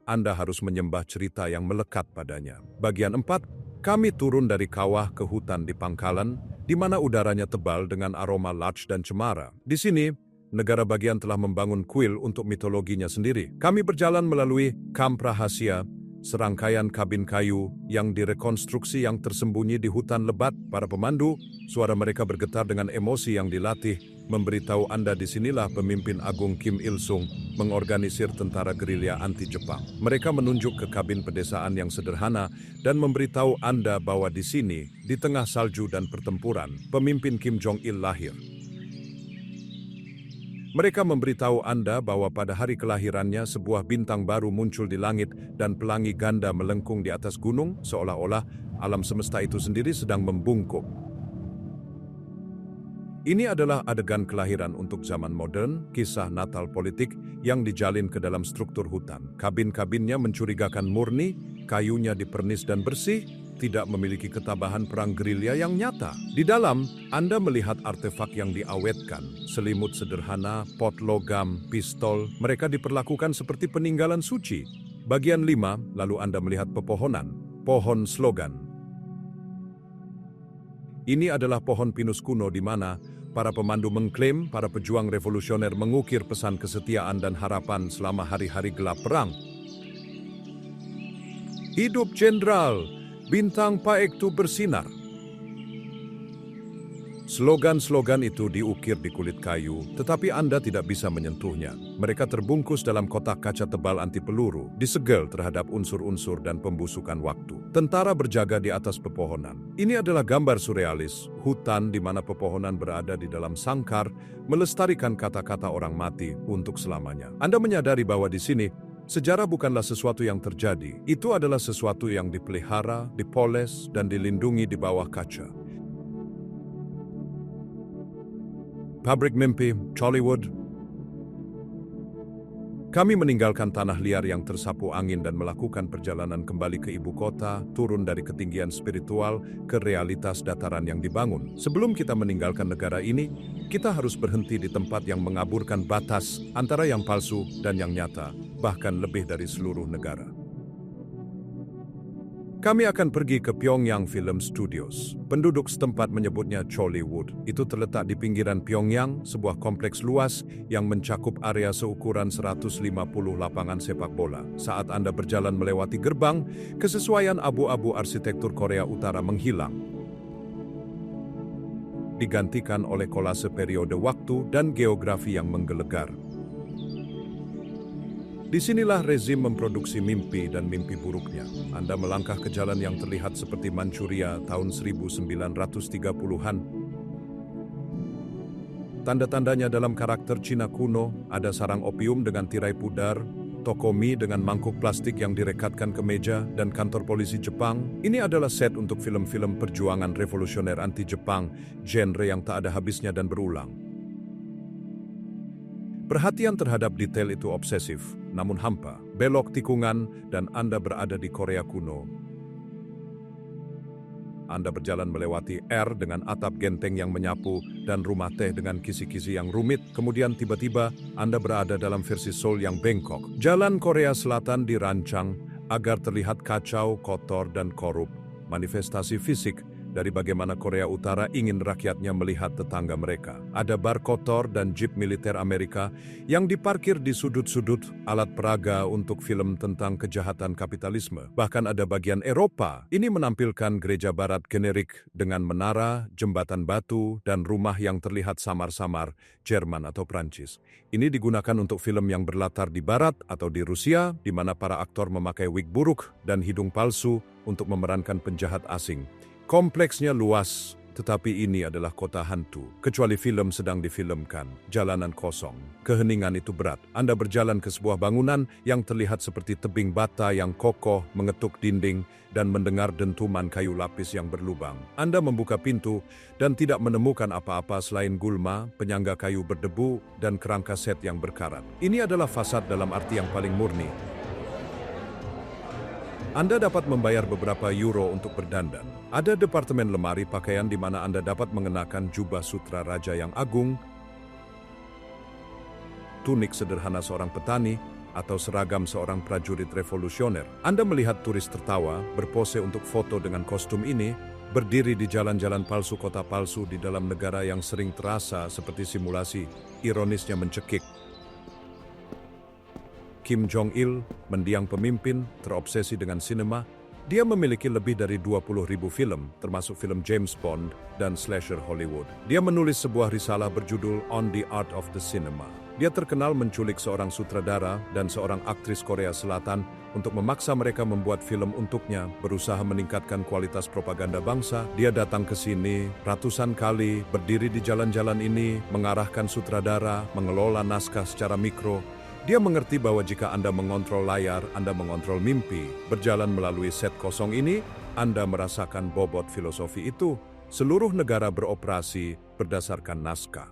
Anda harus menyembah cerita yang melekat padanya. Bagian 4, kami turun dari kawah ke hutan di pangkalan, di mana udaranya tebal dengan aroma larch dan cemara. Di sini, negara bagian telah membangun kuil untuk mitologinya sendiri. Kami berjalan melalui kamp rahasia, serangkaian kabin kayu yang direkonstruksi yang tersembunyi di hutan lebat. Para pemandu, suara mereka bergetar dengan emosi yang dilatih, memberitahu Anda disinilah pemimpin agung Kim Il-sung mengorganisir tentara gerilya anti-Jepang. Mereka menunjuk ke kabin pedesaan yang sederhana dan memberitahu Anda bahwa di sini, di tengah salju dan pertempuran, pemimpin Kim Jong-il lahir. Mereka memberitahu Anda bahwa pada hari kelahirannya sebuah bintang baru muncul di langit dan pelangi ganda melengkung di atas gunung, seolah-olah alam semesta itu sendiri sedang membungkuk. Ini adalah adegan kelahiran untuk zaman modern, kisah Natal politik yang dijalin ke dalam struktur hutan. Kabin-kabinnya mencurigakan murni, kayunya dipernis dan bersih, tidak memiliki ketabahan perang gerilya yang nyata. Di dalam, Anda melihat artefak yang diawetkan, selimut sederhana, pot logam, pistol, mereka diperlakukan seperti peninggalan suci. Bagian 5, lalu Anda melihat pepohonan, pohon slogan. Ini adalah pohon pinus kuno di mana para pemandu mengklaim para pejuang revolusioner mengukir pesan kesetiaan dan harapan selama hari-hari gelap perang. Hidup Jenderal, bintang Paektu bersinar. Slogan-slogan itu diukir di kulit kayu, tetapi Anda tidak bisa menyentuhnya. Mereka terbungkus dalam kotak kaca tebal anti peluru, disegel terhadap unsur-unsur dan pembusukan waktu. Tentara berjaga di atas pepohonan. Ini adalah gambar surrealis, hutan di mana pepohonan berada di dalam sangkar, melestarikan kata-kata orang mati untuk selamanya. Anda menyadari bahwa di sini, sejarah bukanlah sesuatu yang terjadi. Itu adalah sesuatu yang dipelihara, dipoles, dan dilindungi di bawah kaca. Pabrik mimpi, Chollywood. Kami meninggalkan tanah liar yang tersapu angin dan melakukan perjalanan kembali ke ibu kota, turun dari ketinggian spiritual ke realitas dataran yang dibangun. Sebelum kita meninggalkan negara ini, kita harus berhenti di tempat yang mengaburkan batas antara yang palsu dan yang nyata, bahkan lebih dari seluruh negara. Kami akan pergi ke Pyongyang Film Studios. Penduduk setempat menyebutnya Chollywood. Itu terletak di pinggiran Pyongyang, sebuah kompleks luas yang mencakup area seukuran 150 lapangan sepak bola. Saat Anda berjalan melewati gerbang, kesesuaian abu-abu arsitektur Korea Utara menghilang. Digantikan oleh kolase periode waktu dan geografi yang menggelegar. Disinilah rezim memproduksi mimpi dan mimpi buruknya. Anda melangkah ke jalan yang terlihat seperti Manchuria tahun 1930-an. Tanda-tandanya dalam karakter Cina kuno, ada sarang opium dengan tirai pudar, toko mie dengan mangkuk plastik yang direkatkan ke meja, dan kantor polisi Jepang. Ini adalah set untuk film-film perjuangan revolusioner anti-Jepang, genre yang tak ada habisnya dan berulang. Perhatian terhadap detail itu obsesif, namun hampa, belok tikungan, dan Anda berada di Korea kuno. Anda berjalan melewati dengan atap genteng yang menyapu dan rumah teh dengan kisi-kisi yang rumit. Kemudian tiba-tiba Anda berada dalam versi Seoul yang bengkok. Jalan Korea Selatan dirancang agar terlihat kacau, kotor, dan korup. Manifestasi fisik dari bagaimana Korea Utara ingin rakyatnya melihat tetangga mereka. Ada bar kotor dan jeep militer Amerika yang diparkir di sudut-sudut, alat peraga untuk film tentang kejahatan kapitalisme. Bahkan ada bagian Eropa. Ini menampilkan gereja barat generik dengan menara, jembatan batu, dan rumah yang terlihat samar-samar, Jerman atau Prancis. Ini digunakan untuk film yang berlatar di barat atau di Rusia, di mana para aktor memakai wig buruk dan hidung palsu untuk memerankan penjahat asing. Kompleksnya luas, tetapi ini adalah kota hantu. Kecuali film sedang difilmkan, jalanan kosong. Keheningan itu berat. Anda berjalan ke sebuah bangunan yang terlihat seperti tebing bata yang kokoh, mengetuk dinding, dan mendengar dentuman kayu lapis yang berlubang. Anda membuka pintu dan tidak menemukan apa-apa selain gulma, penyangga kayu berdebu, dan kerangka set yang berkarat. Ini adalah fasad dalam arti yang paling murni. Anda dapat membayar beberapa euro untuk berdandan. Ada departemen lemari pakaian di mana Anda dapat mengenakan jubah sutra raja yang agung, tunik sederhana seorang petani, atau seragam seorang prajurit revolusioner. Anda melihat turis tertawa, berpose untuk foto dengan kostum ini, berdiri di jalan-jalan palsu kota palsu di dalam negara yang sering terasa seperti simulasi, ironisnya mencekik. Kim Jong-il, mendiang pemimpin, terobsesi dengan sinema, Dia memiliki lebih dari 20.000 film, termasuk film James Bond dan slasher Hollywood. Dia menulis sebuah risalah berjudul On the Art of the Cinema. Dia terkenal menculik seorang sutradara dan seorang aktris Korea Selatan untuk memaksa mereka membuat film untuknya, berusaha meningkatkan kualitas propaganda bangsa. Dia datang ke sini ratusan kali, berdiri di jalan-jalan ini, mengarahkan sutradara, mengelola naskah secara mikro. Dia mengerti bahwa jika Anda mengontrol layar, Anda mengontrol mimpi. Berjalan melalui set kosong ini, Anda merasakan bobot filosofi itu. Seluruh negara beroperasi berdasarkan naskah.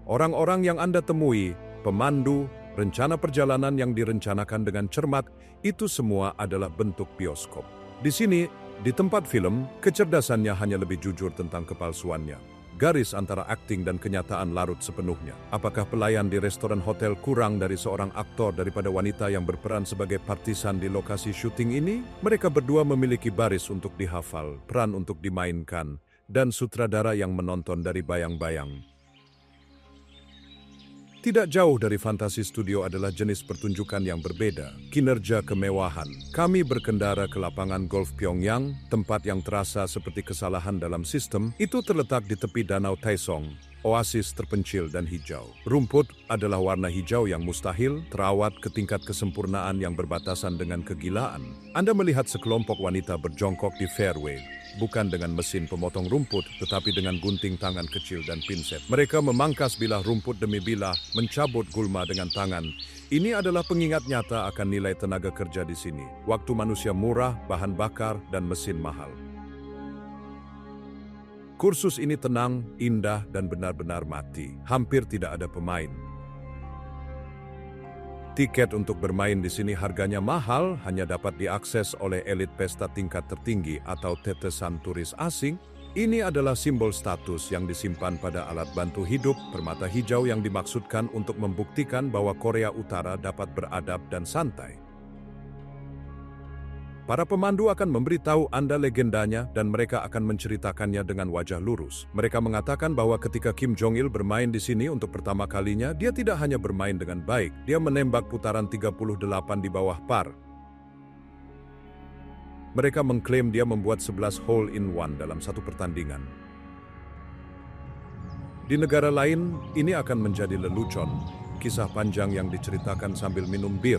Orang-orang yang Anda temui, pemandu, rencana perjalanan yang direncanakan dengan cermat, itu semua adalah bentuk bioskop. Di sini, di tempat film, kecerdasannya hanya lebih jujur tentang kepalsuannya. Garis antara akting dan kenyataan larut sepenuhnya. Apakah pelayan di restoran hotel kurang dari seorang aktor daripada wanita yang berperan sebagai partisan di lokasi syuting ini? Mereka berdua memiliki baris untuk dihafal, peran untuk dimainkan, dan sutradara yang menonton dari bayang-bayang. Tidak jauh dari fantasi studio adalah jenis pertunjukan yang berbeda, kinerja kemewahan. Kami berkendara ke lapangan golf Pyongyang, tempat yang terasa seperti kesalahan dalam sistem, itu terletak di tepi Danau Taesong, oasis terpencil dan hijau. Rumput adalah warna hijau yang mustahil, terawat ke tingkat kesempurnaan yang berbatasan dengan kegilaan. Anda melihat sekelompok wanita berjongkok di fairway, bukan dengan mesin pemotong rumput, tetapi dengan gunting tangan kecil dan pinset. Mereka memangkas bilah rumput demi bilah, mencabut gulma dengan tangan. Ini adalah pengingat nyata akan nilai tenaga kerja di sini. Waktu manusia murah, bahan bakar, dan mesin mahal. Kursus ini tenang, indah, dan benar-benar mati. Hampir tidak ada pemain. Tiket untuk bermain di sini harganya mahal, hanya dapat diakses oleh elit pesta tingkat tertinggi atau tetesan turis asing. Ini adalah simbol status yang disimpan pada alat bantu hidup, permata hijau yang dimaksudkan untuk membuktikan bahwa Korea Utara dapat beradab dan santai. Para pemandu akan memberitahu Anda legendanya dan mereka akan menceritakannya dengan wajah lurus. Mereka mengatakan bahwa ketika Kim Jong-il bermain di sini untuk pertama kalinya, dia tidak hanya bermain dengan baik, dia menembak putaran 38 di bawah par. Mereka mengklaim dia membuat 11 hole-in-one dalam satu pertandingan. Di negara lain, ini akan menjadi lelucon, kisah panjang yang diceritakan sambil minum bir.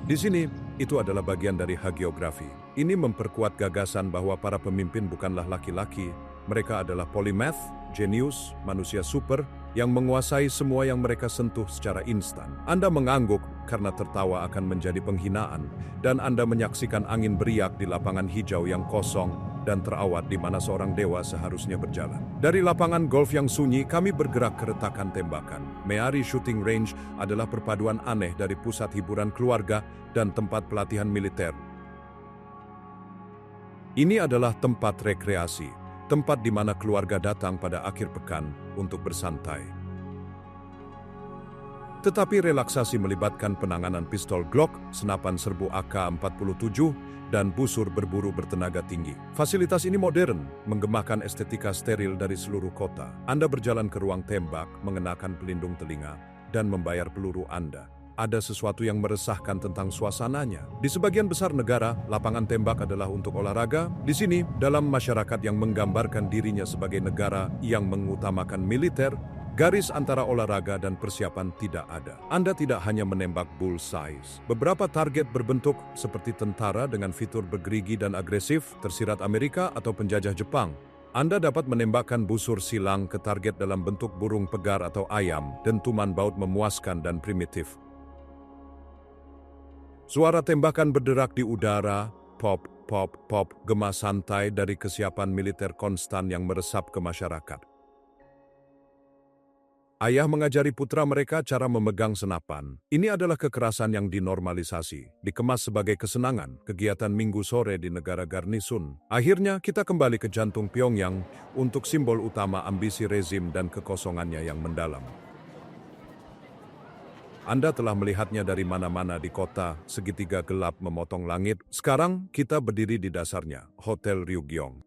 Di sini, itu adalah bagian dari hagiografi. Ini memperkuat gagasan bahwa para pemimpin bukanlah laki-laki, mereka adalah polymath, jenius, manusia super, yang menguasai semua yang mereka sentuh secara instan. Anda mengangguk karena tertawa akan menjadi penghinaan, dan Anda menyaksikan angin beriak di lapangan hijau yang kosong dan terawat di mana seorang dewa seharusnya berjalan. Dari lapangan golf yang sunyi, kami bergerak ke retakan tembakan. Meari Shooting Range adalah perpaduan aneh dari pusat hiburan keluarga dan tempat pelatihan militer. Ini adalah tempat rekreasi, tempat di mana keluarga datang pada akhir pekan untuk bersantai. Tetapi relaksasi melibatkan penanganan pistol Glock, senapan serbu AK-47, dan busur berburu bertenaga tinggi. Fasilitas ini modern, menggemakan estetika steril dari seluruh kota. Anda berjalan ke ruang tembak, mengenakan pelindung telinga, dan membayar peluru Anda. Ada sesuatu yang meresahkan tentang suasananya. Di sebagian besar negara, lapangan tembak adalah untuk olahraga. Di sini, dalam masyarakat yang menggambarkan dirinya sebagai negara yang mengutamakan militer, garis antara olahraga dan persiapan tidak ada. Anda tidak hanya menembak bullseye. Beberapa target berbentuk seperti tentara dengan fitur bergerigi dan agresif, tersirat Amerika atau penjajah Jepang. Anda dapat menembakkan busur silang ke target dalam bentuk burung pegar atau ayam, dentuman baut memuaskan dan primitif. Suara tembakan berderak di udara, pop, pop, pop, gema santai dari kesiapan militer konstan yang meresap ke masyarakat. Ayah mengajari putra mereka cara memegang senapan. Ini adalah kekerasan yang dinormalisasi, dikemas sebagai kesenangan, kegiatan minggu sore di negara garnisun. Akhirnya kita kembali ke jantung Pyongyang untuk simbol utama ambisi rezim dan kekosongannya yang mendalam. Anda telah melihatnya dari mana-mana di kota, segitiga gelap memotong langit. Sekarang kita berdiri di dasarnya, Hotel Ryugyong.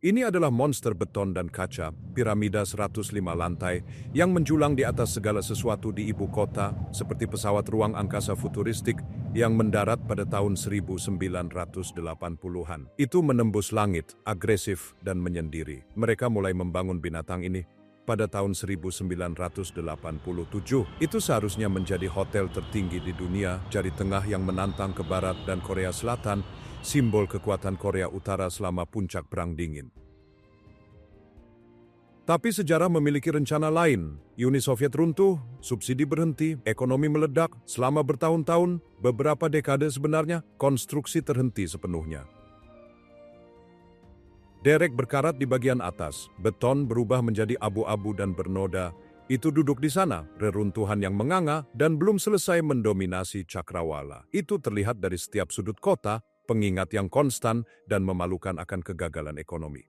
Ini adalah monster beton dan kaca, piramida 105 lantai, yang menjulang di atas segala sesuatu di ibu kota, seperti pesawat ruang angkasa futuristik yang mendarat pada tahun 1980-an. Itu menembus langit, agresif dan menyendiri. Mereka mulai membangun binatang ini pada tahun 1987. Itu seharusnya menjadi hotel tertinggi di dunia, jari tengah yang menantang ke barat dan Korea Selatan, simbol kekuatan Korea Utara selama puncak Perang Dingin. Tapi sejarah memiliki rencana lain. Uni Soviet runtuh, subsidi berhenti, ekonomi meledak. Selama bertahun-tahun, beberapa dekade sebenarnya, konstruksi terhenti sepenuhnya. Derek berkarat di bagian atas, beton berubah menjadi abu-abu dan bernoda. Itu duduk di sana, reruntuhan yang menganga dan belum selesai mendominasi cakrawala. Itu terlihat dari setiap sudut kota, pengingat yang konstan dan memalukan akan kegagalan ekonomi.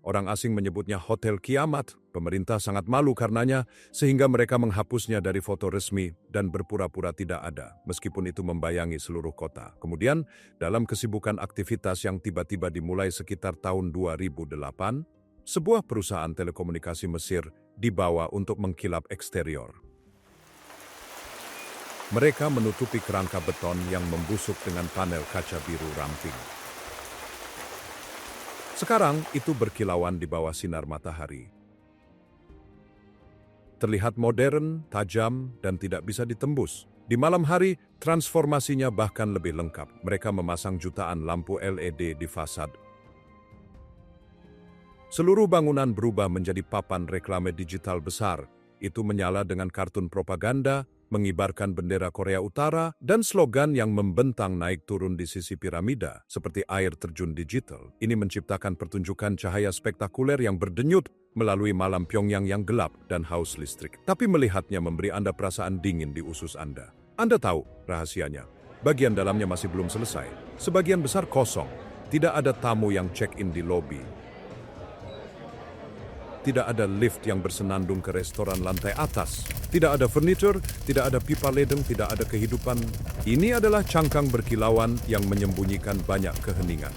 Orang asing menyebutnya Hotel Kiamat. Pemerintah sangat malu karenanya, sehingga mereka menghapusnya dari foto resmi dan berpura-pura tidak ada, meskipun itu membayangi seluruh kota. Kemudian, dalam kesibukan aktivitas yang tiba-tiba dimulai sekitar tahun 2008, sebuah perusahaan telekomunikasi Mesir dibawa untuk mengkilap eksterior. Mereka menutupi kerangka beton yang membusuk dengan panel kaca biru ramping. Sekarang itu berkilauan di bawah sinar matahari. Terlihat modern, tajam, dan tidak bisa ditembus. Di malam hari, transformasinya bahkan lebih lengkap. Mereka memasang jutaan lampu LED di fasad. Seluruh bangunan berubah menjadi papan reklame digital besar. Itu menyala dengan kartun propaganda, mengibarkan bendera Korea Utara, dan slogan yang membentang naik turun di sisi piramida, seperti air terjun digital. Ini menciptakan pertunjukan cahaya spektakuler yang berdenyut melalui malam Pyongyang yang gelap dan haus listrik. Tapi melihatnya memberi Anda perasaan dingin di usus Anda. Anda tahu rahasianya. Bagian dalamnya masih belum selesai. Sebagian besar kosong. Tidak ada tamu yang check-in di lobi. Tidak ada lift yang bersenandung ke restoran lantai atas. Tidak ada furniture, tidak ada pipa ledeng, tidak ada kehidupan. Ini adalah cangkang berkilauan yang menyembunyikan banyak keheningan.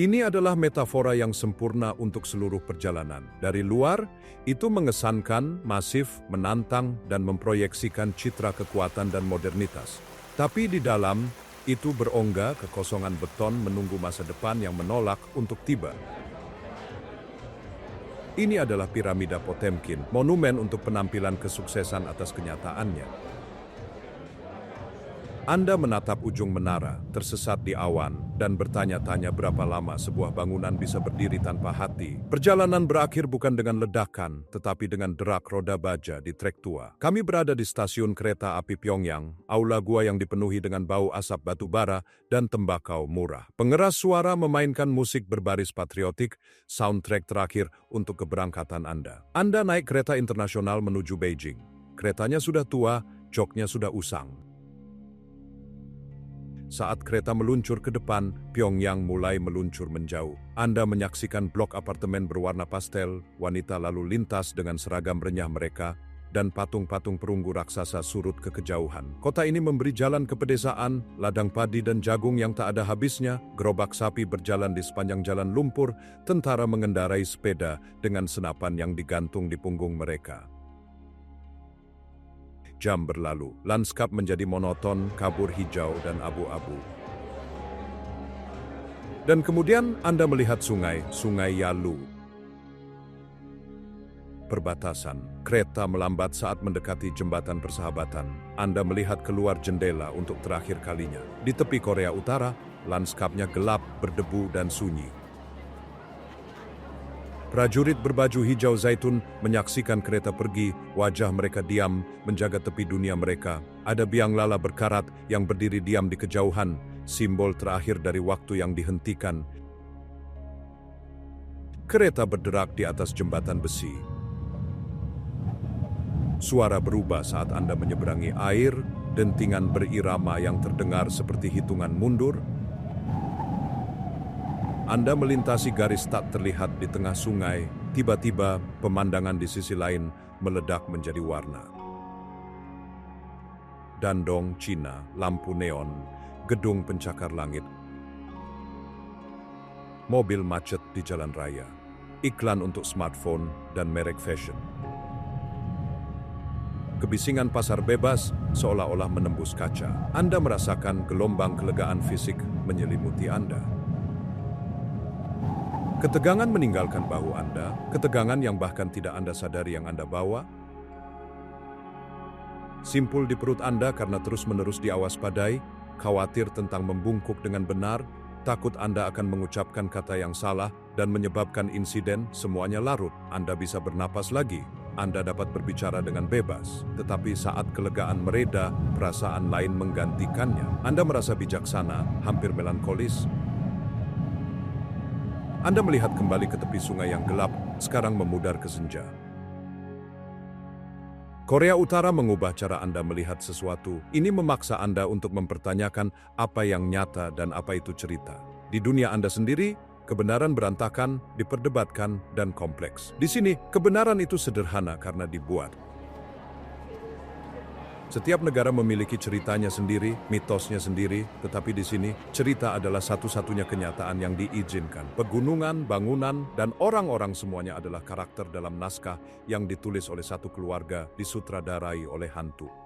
Ini adalah metafora yang sempurna untuk seluruh perjalanan. Dari luar, itu mengesankan, masif, menantang, dan memproyeksikan citra kekuatan dan modernitas. Tapi di dalam, itu berongga kekosongan beton menunggu masa depan yang menolak untuk tiba. Ini adalah piramida Potemkin, monumen untuk penampilan kesuksesan atas kenyataannya. Anda menatap ujung menara, tersesat di awan, dan bertanya-tanya berapa lama sebuah bangunan bisa berdiri tanpa hati. Perjalanan berakhir bukan dengan ledakan, tetapi dengan derak roda baja di trek tua. Kami berada di stasiun kereta api Pyongyang, aula gua yang dipenuhi dengan bau asap batu bara dan tembakau murah. Pengeras suara memainkan musik berbaris patriotik, soundtrack terakhir untuk keberangkatan Anda. Anda naik kereta internasional menuju Beijing. Keretanya sudah tua, joknya sudah usang. Saat kereta meluncur ke depan, Pyongyang mulai meluncur menjauh. Anda menyaksikan blok apartemen berwarna pastel, wanita lalu lintas dengan seragam renyah mereka, dan patung-patung perunggu raksasa surut ke kejauhan. Kota ini memberi jalan ke pedesaan, ladang padi dan jagung yang tak ada habisnya, gerobak sapi berjalan di sepanjang jalan lumpur, tentara mengendarai sepeda dengan senapan yang digantung di punggung mereka. Jam berlalu, lanskap menjadi monoton, kabur hijau dan abu-abu. Dan kemudian Anda melihat Sungai Yalu. Perbatasan, kereta melambat saat mendekati jembatan persahabatan. Anda melihat keluar jendela untuk terakhir kalinya. Di tepi Korea Utara, lanskapnya gelap, berdebu dan sunyi. Prajurit berbaju hijau zaitun menyaksikan kereta pergi, wajah mereka diam, menjaga tepi dunia mereka. Ada biang lala berkarat yang berdiri diam di kejauhan, simbol terakhir dari waktu yang dihentikan. Kereta berderak di atas jembatan besi. Suara berubah saat Anda menyeberangi air, dentingan berirama yang terdengar seperti hitungan mundur. Anda melintasi garis tak terlihat di tengah sungai, tiba-tiba pemandangan di sisi lain meledak menjadi warna. Dandong Cina, lampu neon, gedung pencakar langit. mobil macet di jalan raya, iklan untuk smartphone dan merek fashion. Kebisingan pasar bebas seolah-olah menembus kaca. Anda merasakan gelombang kelegaan fisik menyelimuti Anda. Ketegangan meninggalkan bahu Anda, ketegangan yang bahkan tidak Anda sadari yang Anda bawa. Simpul di perut Anda karena terus-menerus diawaspadai, khawatir tentang membungkuk dengan benar, takut Anda akan mengucapkan kata yang salah dan menyebabkan insiden, semuanya larut. Anda bisa bernapas lagi, Anda dapat berbicara dengan bebas. Tetapi saat kelegaan mereda, perasaan lain menggantikannya. Anda merasa bijaksana, hampir melankolis. Anda melihat kembali ke tepi sungai yang gelap, sekarang memudar ke senja. Korea Utara mengubah cara Anda melihat sesuatu. Ini memaksa Anda untuk mempertanyakan apa yang nyata dan apa itu cerita. Di dunia Anda sendiri, kebenaran berantakan, diperdebatkan, dan kompleks. Di sini, kebenaran itu sederhana karena dibuat. Setiap negara memiliki ceritanya sendiri, mitosnya sendiri, tetapi di sini, cerita adalah satu-satunya kenyataan yang diizinkan. Pegunungan, bangunan, dan orang-orang semuanya adalah karakter dalam naskah yang ditulis oleh satu keluarga, disutradarai oleh hantu.